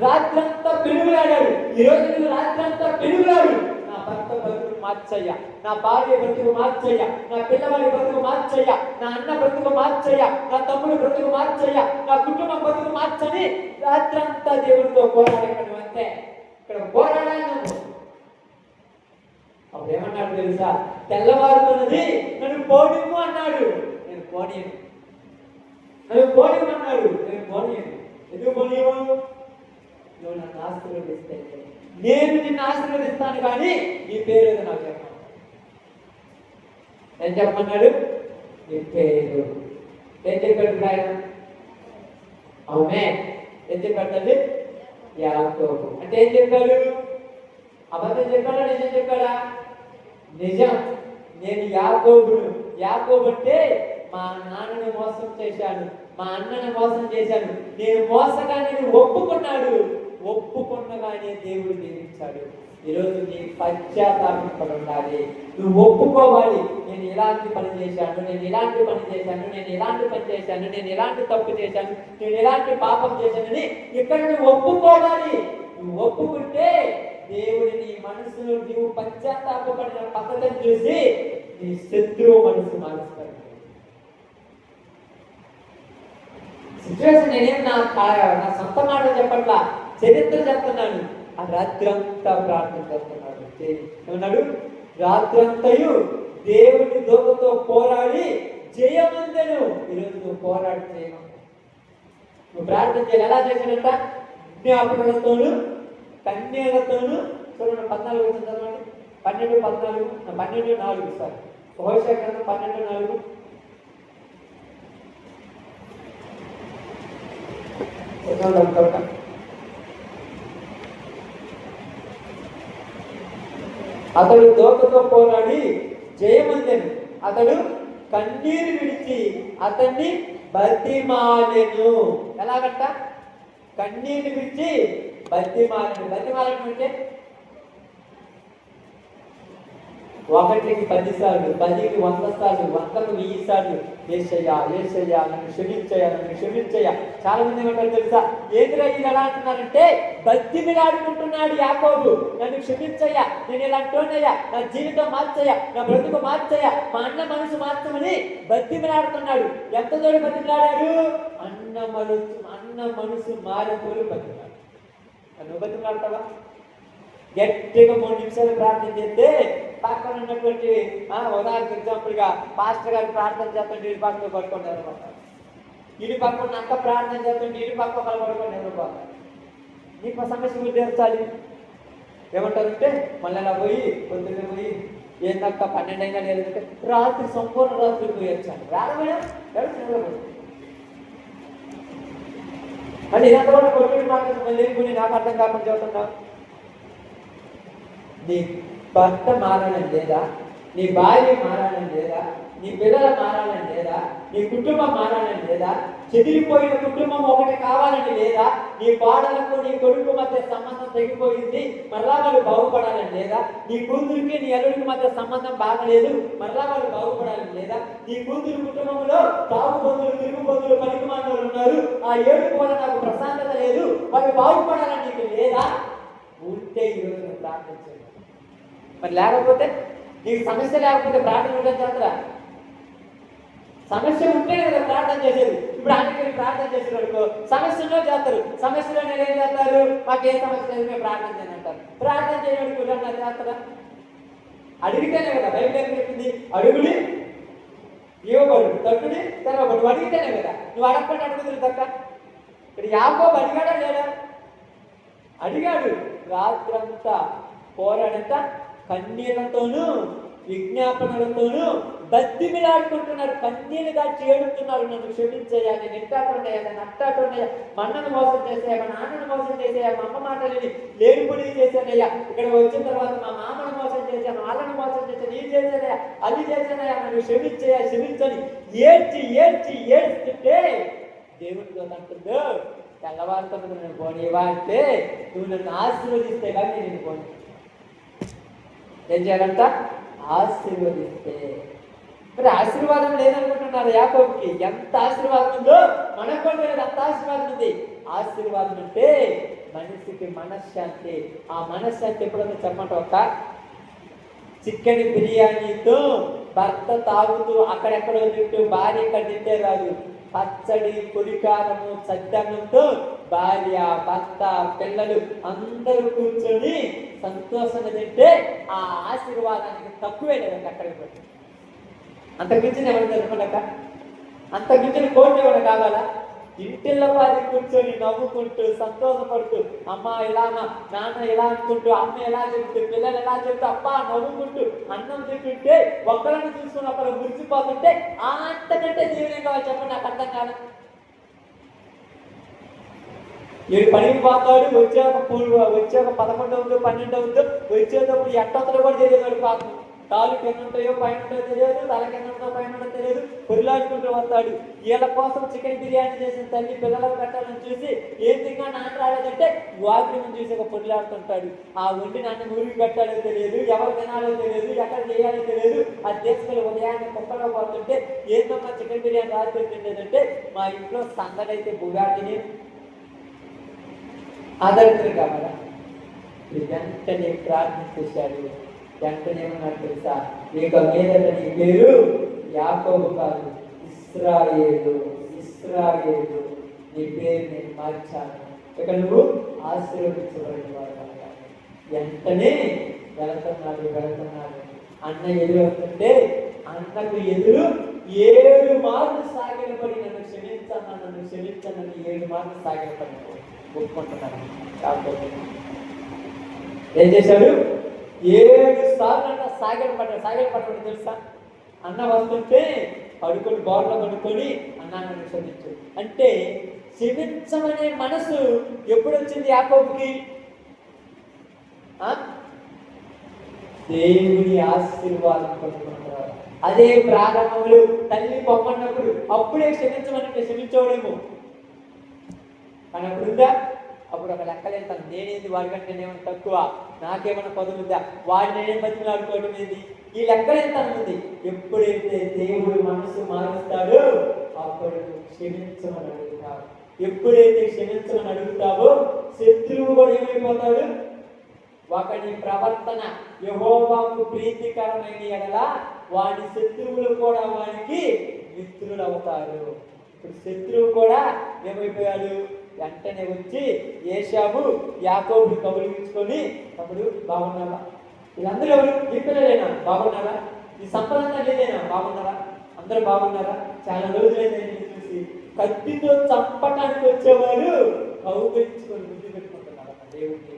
రాత్రంతా పెనుగులాడాడు. ఈరోజు నువ్వు రాత్రంతా పెనుగులాడు. నా భర్త బతుకు మార్చయ్యా, నా భార్య బ్రతుకు మార్చయ్యా, నా పిల్లవాడి బ్రతుకు మార్చయ్యా, నా అన్న బ్రతుకు మార్చయ్యా, నా తమ్ముడు బ్రతుకు మార్చయ్యా, నా కుటుంబం బ్రతుకు మార్చని రాత్రంతా దేవుడితో పోరాడాడు. అంతే. ఇక్కడ పోరాడాను. అప్పుడు ఏమన్నాడు తెలుసా? తెల్లవారుతున్నది, నన్ను పోనిమ్ము అన్నాడు. నేను పోనీయను. నన్ను పోనిమ్మన్నాడు. నేను పోనీయను. ఎందుకు పోనీయవు? నువ్వు నన్ను ఆశీర్వదిస్తే నేను నిన్ను ఆశీర్వదిస్తాను, కానీ నీ పేరు ఏదో నాకు చెప్పాను. ఏం చెప్పమన్నాడు? నీ పేరు. ఏం చెప్పాడు ఆయన? అవునే. ఏం చెప్పాడు? యాకోబు. అంటే ఏం చెప్పాడు? అబద్ధం చెప్పాడా? నిజం చెప్పాడా? నిజం. నేను యాకోబును. యాకోబు అంటే మా నాన్నని మోసం చేశాను, మా అన్నని మోసం చేశాను. నేను మోసగానే ఒప్పుకున్నాడు. ఒప్పుకున్నగానే దేవుడు దీవించాడు. ఈరోజు నీ పశ్చాత్తాపం ఉండాలి. నువ్వు ఒప్పుకోవాలి. నేను ఎలాంటి పని చేశాను, నేను ఎలాంటి పని చేశాను, నేను ఎలాంటి పని చేశాను, నేను ఎలాంటి తప్పు చేశాను, నేను ఎలాంటి పాపం చేశానని ఇక్కడ నువ్వు ఒప్పుకోవాలి. నువ్వు ఒప్పుకుంటే దేవుడి నీ మనసులో నీవు పశ్చాత్తాపడిన పద్ధతిని చూసి నీ శత్రువు మనసు మారుస్తాడు. సిచ్యువేషన్ నేనేం నా సొంత మాట చెప్పట్లా, చరిత్ర చెప్తున్నాను. ఆ రాత్రంతా ప్రార్థన చేస్తున్నాడు. ఏమన్నాడు? రాత్రంతయు దేవుడి దూతతో పోరాడి జయమందెను. ఈరోజు నువ్వు పోరాడి చేయమని నువ్వు ప్రార్థన చేయాలి. ఎలా చేశాడంట? జ్ఞాపకులతోను కన్యలతోను. చూడండి 14 చదవండి. 12:4 సార్. హోషేయ గ్రంథం 12:4. అతడు దోతతో పోరాడి జయమందెను. అతడు కన్నీరు విడిచి అతన్ని బతిమాలెను. ఎలాగంట? కన్నీరు విడిచి బతిమాలెను. బతిమాలెను అంటే 1కి 10 సార్లు, 10కి 100 సార్లు, 100కు 1000 సార్లు యేసయ్యా యేసయ్యా నన్ను క్షమించయ్యా నన్ను క్షమించయ్యా. చాలా మంది ఏమంటారు తెలుసా? ఏంటిరా ఇది ఎలా అంటున్నారంటే, బతిమిలాడుకుంటున్నాడు యాకోబు, నన్ను క్షమించయ్యా, నేను ఇలా అంటోనయ్యా, నా జీవితం మార్చయ్యా, నా బ్రతుకు మార్చయ్యా, మా అన్న మనసు మార్చమని బతిమిలాడుతున్నాడు. ఎంత దూరం బతిమిలాడాడు? అన్న మనసు మారిపోయి బతిమిలాడు. నువ్వు బతిమిలాడతావా? గట్టిగా 3 నిమిషాలు ప్రార్థన చేస్తే పక్కన ఉన్నటువంటి ఉదాహరణకు ఎగ్జాంపుల్గా పాస్టర్ గారు ప్రార్థన చేస్తుంటే ఇటు పక్కన పడుకొని నిద్రపోతారు, ఇటు పక్కన అక్క ప్రార్థన చేస్తుంటే ఇటు పక్క ఒకరు పడుకొని నిద్రపోతారు. నీకు సమస్య మీరు తీర్చాలి. ఏమంటారంటే మళ్ళీ అలా పోయి పొద్దున్న పోయి ఏందక్క 12 అయినా లేదంటే రాత్రి సంపూర్ణ రాత్రి పోయి వచ్చాను రాడమేనా నిద్రపోతుంది. మళ్ళీ ఇదంతా కూడా కొట్టుకుని మాట్లాడుతూ మళ్ళీ కొన్ని నాకు అర్థం కాకుండా చెబుతున్నావు. నీ భర్త మారాలని లేదా? నీ భార్య మారాలని లేదా? నీ పిల్లలు మారాలని లేదా? నీ కుటుంబం మారాలని లేదా? చెదిరిపోయిన కుటుంబం ఒకటి కావాలని లేదా? నీ కోడలకు నీ కొడుకు మధ్య సంబంధం తెగిపోయింది, మరలా వాళ్ళు బాగుపడాలని లేదా? నీ కూతురికి నీ అల్లుడికి మధ్య సంబంధం బాగలేదు, మరలా వాళ్ళు బాగుపడాలని లేదా? నీ కూతురు కుటుంబంలో తాగుబోతులు తిరుగుబోతులు పనికిమానులు ఉన్నారు, ఆ ఏడుపు వల్ల నాకు ప్రశాంతత లేదు, వాళ్ళు బాగుపడాలని నీకు లేదా? ఉంటే ఈరోజు ప్రార్థించండి. మరి లేకపోతే నీకు సమస్య లేకపోతే ప్రార్థన ఉండడం చేస్తారా? సమస్య ఉంటేనే కదా ప్రార్థన చేసేది. ఇప్పుడు ఆయనకి ప్రార్థన చేసేవాడుకో సమస్యలో చేస్తారు, సమస్యలో నేను ఏం చేస్తారు? మాకు ఏ సమస్య లేదు మేము ప్రార్థన చేయని అంటారు. ప్రార్థన చేయడానికి ఉదాహరణ చేస్తారా? అడిగితేనే కదా బైబిల్ ఏం చెప్పింది? అడుగుడి ఇవ్వబడు, తట్టుడి తెరవబడు. అడిగితేనే కదా. నువ్వు అడగకుండా అడుగుతుంది తక్క. ఇక్కడ యాకోబు అడిగాడా లేదా? అడిగాడు. రాత్రంతా పోరాడంత కన్నీళ్లతోనూ విజ్ఞాపనలతోనూ బతిమిలాడుకుంటున్నారు, కన్నీళ్ళు దాచి ఏడుతున్నారు, నన్ను క్షమించయ్యా, నేను ఎట్టాడున్నాయా, నన్ను అట్టాడున్నాయా, మా అన్నను మోసం చేసాయా, మా నాన్నను మోసం చేసాయా, మా అమ్మ మాటలని లేనిపొడి చేశానయ్యా, ఇక్కడ వచ్చిన తర్వాత మా మామను మోసం చేశాను, వాళ్ళని మోసం చేశాను, ఇది చేశానయ్యా, అది చేశానయ్యా, నన్ను క్షమించయ్యా క్షమించని ఏడ్చి ఏడ్చి ఏడుస్తుంటే దేవుడితో అంటుందో తెల్లవారుతో నన్ను పోనీవా అంటే నువ్వు నన్ను ఆశీర్వదిస్తే కానీ నేను పోనీ. ఏం చేయాలంట? ఆశీర్వదిస్తే. మరి ఆశీర్వాదం లేదనుకుంటున్నారు యాకోబుకి. ఎంత ఆశీర్వాదం ఉందో మనకు కూడా అంత ఆశీర్వాదం ఉంది. ఆశీర్వాదం అంటే మనిషికి మనశ్శాంతి. ఆ మనశ్శాంతి ఎప్పుడైనా చెప్పండి. ఒక చికెన్ బిర్యానీతో భర్త తాగుతూ అక్కడెక్కడో తింటూ భార్య ఇక్కడ తింటే రాదు. పచ్చడి పులికారము సద్దన్నంతో భార్య భర్త పిల్లలు అందరూ కూర్చొని సంతోషంగా తింటే ఆ ఆశీర్వాదానికి తక్కువే లేదండి. అక్కడికి పోయి అంతకుమించిన ఎవరు జరుపుకోలేక అంతకుమించిన కోటి ఎవరు కావాలా? ఇంటిల్లో పాది కూర్చొని నవ్వుకుంటూ సంతోషపడుతూ అమ్మ ఇలానా నాన్న ఇలా అనుకుంటూ అమ్మ ఎలా చెబుతూ పిల్లలు ఎలా చెబుతూ అబ్బా నవ్వుకుంటూ అన్నం తింటుంటే ఒక్కరిని చూసుకుని ఒకరు మురిసిపోతుంటే అంతకంటే జీవనంగా చెప్పండి. నాకు అర్థం కాదు. ఏడు పనికి పోతాడు, వచ్చాక 11 అవుతుందో 12 అవుతుందో వచ్చేటప్పుడు ఎట్టొత్తలో కూడా తెలియదు. పాపం కాలు కింద ఉంటాయో పైన ఉంటాయో తెలియదు, తల కింద ఉంటాయో పైన ఉంటాయో తెలియదు, పొరిలాడుకుంటూ వస్తాడు. వీళ్ళ కోసం చికెన్ బిర్యానీ చేసిన తల్లి పిల్లలకు పెట్టాలని చూసి ఏం తిన్నా నాన్న రాలేదంటే వాకిని చూసి ఒక పొరిలాడుతుంటాడు. ఆ వండి నాన్న ఊరికి పెట్టాలో తెలియదు, ఎవరు తినాలో తెలియదు, ఎక్కడ చేయాలో తెలియదు. అది తీసుకెళ్ళి ఉదయాన్నే కుక్కలో పడుతుంటే ఏందమ్మా చికెన్ బిర్యానీ రాత్రి తిండేదంటే మా ఇంట్లో సందడైతే బుగాటిని ఆదరితులు కావాలా. వెంటనే ప్రార్థించేశాడు. వెంటనే ఏమన్నారు తెలుసా? ఇక మీదట నీ పేరు యాకోబు కాదు, ఇశ్రాయేలు. ఇశ్రాయేలు నీ పేరు నేను మార్చాను, ఇక నువ్వు ఆశీర్వదించబడిన వాడు. వెంటనే వెళుతున్నాడు. అన్న ఎదురవుతుంటే అన్నకు ఎదురు 7 మార్లు సాగిలపడి నన్ను క్షమించనని 7 మార్లు సాగిలపడి ఒప్పుకుంటున్నాను. కాబట్టి ఏం చేశాడు? 7 సార్లు అన్న సాగిలపడ్డాడు తెలుసా? అన్న వస్తుంటే పడుకొని బోర్లో పడుకొని అన్న నన్ను క్షమించు అంటే క్షమించమనే మనసు ఎప్పుడు వచ్చింది యాకోబుకి? దేవుని ఆశీర్వాదం పొందుకుంటారు. అదే ప్రారంభంలో తల్లి పొమ్మన్నప్పుడు అప్పుడే క్షమించమని క్షమించవడేమో, కానీ అప్పుడు ఉందా? అప్పుడు ఒక లెక్కలేస్తాను, నేనేది వాడికంటే నేనేమన్నా తక్కువ, నాకేమన్నా పదవి ఉందా, వాడిని నేనేం బతిమలాడుకోవడం ఏంది, ఈ లెక్కలేస్తాను ఉంది. ఎప్పుడైతే దేవుడు మనసు మారుస్తాడో అప్పుడు క్షమించమని అడుగుతావు. ఎప్పుడైతే క్షమించమని అడుగుతావో శత్రువు కూడా ఏమైపోతాడు? ఒకటి ప్రవర్తన యెహోవాకు ప్రీతికరమైన ఎడల వాడి శత్రువులు కూడా వానికి మిత్రులు అవుతారు. ఇప్పుడు శత్రువు కూడా ఏమైపోయాడు? వెంటనే వచ్చి ఏశావు యాకోబుని కబులించుకొని, తమ్ముడు బాగున్నారా, వీళ్ళందరూ ఎవరు? ఈ పిల్లలేనా? బాగున్నారా? ఈ సంపద అంతా లేదేనా? బాగున్నారా? అందరూ బాగున్నారా? చాలా రోజులైతే చూసి కత్తితో చంపటానికి వచ్చేవారు కౌగులించుకొని బుద్ధి పెట్టుకుంటున్నారు. దేవుడిని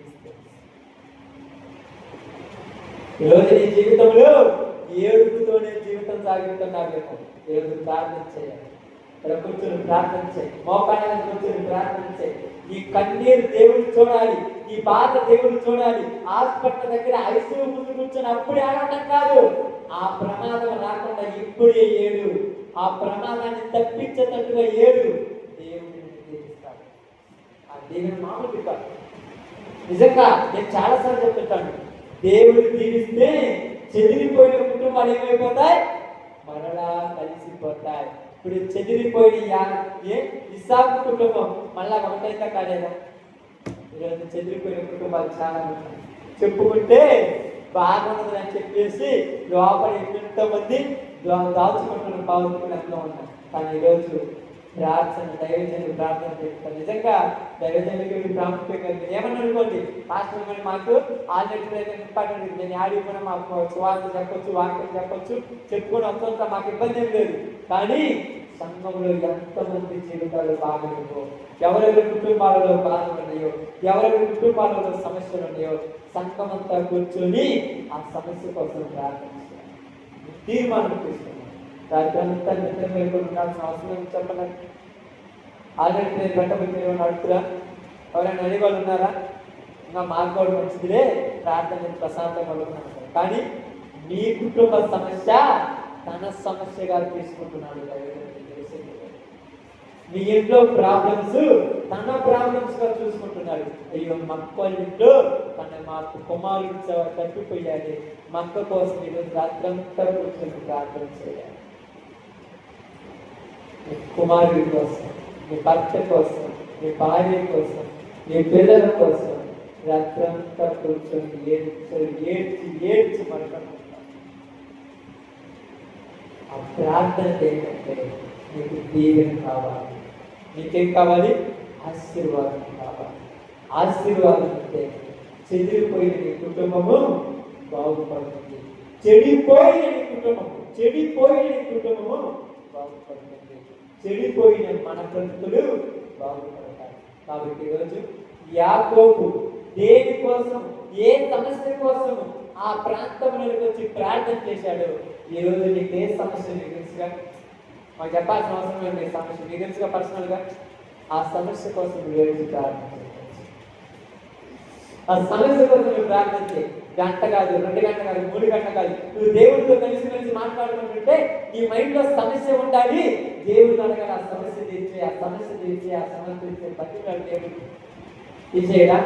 ఈరోజు నీ జీవితంలో ఏడుపుతోనే జీవితం సాగిస్తున్నావేమో. ఈరోజు ప్రార్థన చేయాలి. ఇక్కడ కూర్చొని ప్రార్థన చేయి, మోకాళ్ళ కూర్చొని ప్రార్థన చేయి. ఈ కన్నీరు దేవుడు చూడాలి, ఈ బాధ దేవుడు చూడాలి. హాస్పిటల్ దగ్గర ఐసీయూ ముందు కూర్చొని అప్పుడే ఆడటం కాదు, ఆ ప్రమాదం రాకుండా ఇప్పుడే ఏడు, ఆ ప్రమాదాన్ని తప్పించేటట్టుగా ఏడు. దేవుడిని దీవిస్తాడు. ఆ దేవుని మామూలు కాదు. నిజంగా నేను చాలాసార్లు చెప్తుంటాను, దేవుడు దీవిస్తే చెదిరిపోయిన కుటుంబాలు ఏమైపోతాయి? మరలా కలిసిపోతాయి. ఇప్పుడు చెదిరిపోయిన ఇస్సాకు కుటుంబం మళ్ళా ఒకటైతే కాలేదా? ఈరోజు చెదిరిపోయిన కుటుంబాలు చాలా ఉన్నాయి. చెప్పుకుంటే బాగున్నదని చెప్పేసి లోపల ఎంతమంది దాచుకుంటున్న పావులు ఎంతో ఉన్నాయి. కానీ ఈరోజు ప్రార్థన, దైవజనులు ప్రార్థన చేస్తారు. నిజంగా దైవజనులకి ప్రాముఖ్యంగా ఏమన్నా అనుకోండి, మాస్టర్ కానీ మాకు ఆల్రెడీ ఇంపార్టెంట్, నేను ఆడిపోయినా మాకు సువార్త చెప్పొచ్చు, వాక్యం చెప్పొచ్చు, చెప్పుకొని వస్తుంటా, మాకు ఇబ్బంది ఏం లేదు. కానీ సంఘంలో ఎంతమంది జీవితాలు బాగలేవో, ఎవరెవరి కుటుంబాలలో బాధలు ఉన్నాయో, ఎవరెవరి కుటుంబాలలో సమస్యలు ఉన్నాయో, సంఘం అంతా కూర్చొని ఆ సమస్య కోసం ప్రార్థన చేయాలి, తీర్మానం తీసుకున్నాం. దానికి అంతా ఉండాల్సిన అవసరం చెప్పండి. ఆల్రెడీ నేను పెట్టబోయే అడుగుతురా, ఎవరైనా అడిగేవాళ్ళు ఉన్నారా? ఇంకా మార్కోవడం మంచిదిలే, ప్రార్థన ప్రశాంతంగా అనుకున్నాను. కానీ మీ కుటుంబ సమస్య తన సమస్యగా తీసుకుంటున్నాడు. మీ ఇంట్లో ప్రాబ్లమ్స్ తన ప్రాబ్లమ్స్ గా చూసుకుంటున్నాడు. అయ్యో మక్క ఇంట్లో మాకు కుమారుడు తప్పిపోయాలి, మక్క కోసం ఈరోజు రాత్రంతా కూర్చొని ప్రార్థన చేయాలి. మీ కుమారుడి కోసం, మీ భర్త కోసం, మీ భార్య కోసం, మీ పిల్లల కోసం రాత్రంతా కూర్చొని ఏడ్చి మనకుంటున్నాడు. ఆ ప్రార్థన ఏంటంటే నీకు దీవెన కావాలి. నీకేం కావాలి? ఆశీర్వాదం కావాలి. ఆశీర్వాదం అంటే చెదిరిపోయిన నీ కుటుంబము బాగుపడుతుంది. చెడిపోయిన నీ కుటుంబము బాగుపడుతుంది. చెడిపోయిన మన బ్రతుకులు బాగుపడతాయి. కాబట్టి ఈరోజు యాకోబు దేనికోసం, ఏ సమస్య కోసం ఆ ప్రాంతంలోకి వచ్చి ప్రార్థన చేశాడు. ఈరోజు నీకు ఏ సమస్య నీకు తెలుసుగా? మాకు చెప్పాల్సిన అవసరం లేదు. నీ సమస్య నీకు తెలుసుగా పర్సనల్గా. ఆ సమస్య కోసం ఈరోజు ప్రార్థన చేయవచ్చు. ఆ సమస్య కోసం నువ్వు ప్రార్థన చేయి. గంట కాదు, 2 గంటలు కాదు, 3 గంటలు కాదు. నువ్వు దేవుడితో కలిసి మాట్లాడుకుంటుంటే నీ మైండ్లో సమస్య ఉండాలి. దేవుడు అడగాలి, ఆ సమస్య తీర్చే, ఆ సమస్య తీర్చే, ఆ సమస్య తీర్చే. బతికాడు దేవుడు. తీసేయడా?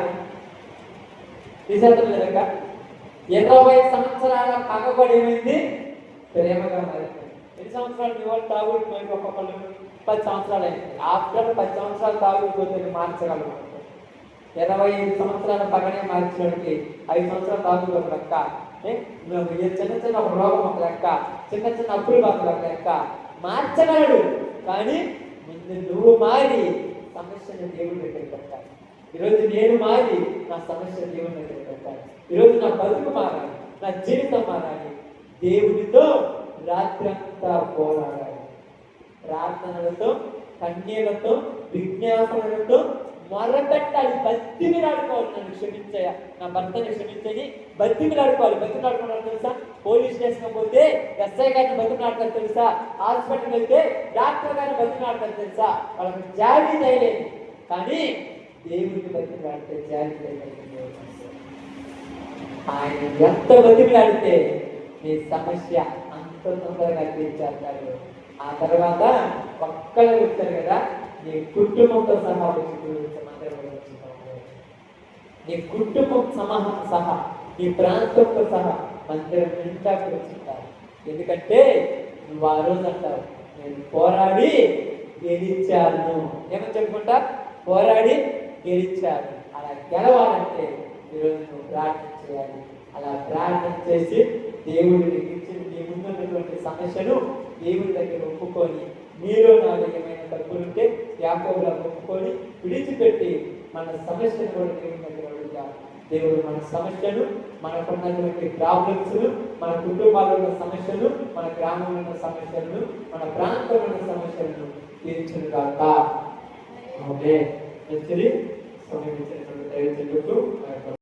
తీసేయడం లేదక. 20 సంవత్సరాల పగబడి ఏమైంది? ప్రేమగా మారింది. ఎన్ని సంవత్సరాలు మీ వాళ్ళు తాగుడు పోయి ఒక్కొక్కళ్ళు 10 సంవత్సరాలు అయింది. ఆఫ్టర్ 10 సంవత్సరాలు తాగుడిపోతే మార్చగలరు. 25 సంవత్సరాల పగనే మార్చడానికి 5 సంవత్సరాలు తాగుడు ఒక లెక్క, చిన్న చిన్న ఒక రోగం ఒక లెక్క, చిన్న చిన్న అప్పులు ఒక లెక్క మార్చగలడు. కానీ ముందు నువ్వు మారి సమస్యను దేవుడి దగ్గర పెట్టాలి. ఈరోజు నేను మారి నా సమస్య దేవుడి దగ్గర పెట్టాలి. ఈరోజు నా బతుకు మారాలి, నా జీవితం మారాలి. దేవుడితో రాత్రంతా పోరాడాలి. ప్రార్థనలతో, కన్యలతో, విజ్ఞాపనలతో మొరపెట్టాలి. బతిమిలాడుకోవాలి. నన్ను క్షమించయ్యా, నా భర్తని క్షమించని బతిమిలాడుకోవాలి. బతిమిలాడుకున్నారు తెలుసా? పోలీస్ స్టేషన్ పోతే ఎస్ఐ గారిని బతిమిలాడతారు తెలుసా? హాస్పిటల్ వెళ్తే డాక్టర్ గారిని బతిమిలాడతారు తెలుసా? వాళ్ళకి జాలి తయలేదు. కానీ దేవుడిని బతిమిలాడితే జాలి తయలేదు. ఆయన ఎంత బతికిలాడితే నీ సమస్య అంత తొందరగా తీర్చేస్తాడు. ఆ తర్వాత పక్కన వచ్చారు కదా, నీ కుటుంబంతో సహా వచ్చి నీ కుటుంబం సహా నీ ప్రాంతంతో సహా మందిరం నిండా కూర్చుంటారు. ఎందుకంటే నువ్వు ఆ రోజు అంటావు, నేను పోరాడి గెలిచాను. ఏమని చెప్పుకుంటా? పోరాడి గెలిచాను. అలా గెలవాలంటే ఈరోజు నువ్వు ప్రార్థన చేయాలి. అలా ప్రార్థన చేసి దేవుడిని ఇచ్చిన నీ ముందున్నటువంటి సమస్యను దేవుడి దగ్గర ఒప్పుకొని, మీలో నాలో ఏమైనా తప్పులుంటే యాకోబులా ఒప్పుకొని విడిచిపెట్టి మన సమస్యను కూడా దేవుడి దగ్గర అడుగుతాం. దేవుడు మన సమస్యను, మనకున్నటువంటి ప్రాబ్లమ్స్, మన కుటుంబాల్లో ఉన్న సమస్యలు, మన గ్రామంలో ఉన్న సమస్యలను, మన ప్రాంతంలో ఉన్న సమస్యలను తీర్చును కాక. ఓకే, సమయం ఇచ్చినటువంటి దైవజనులకు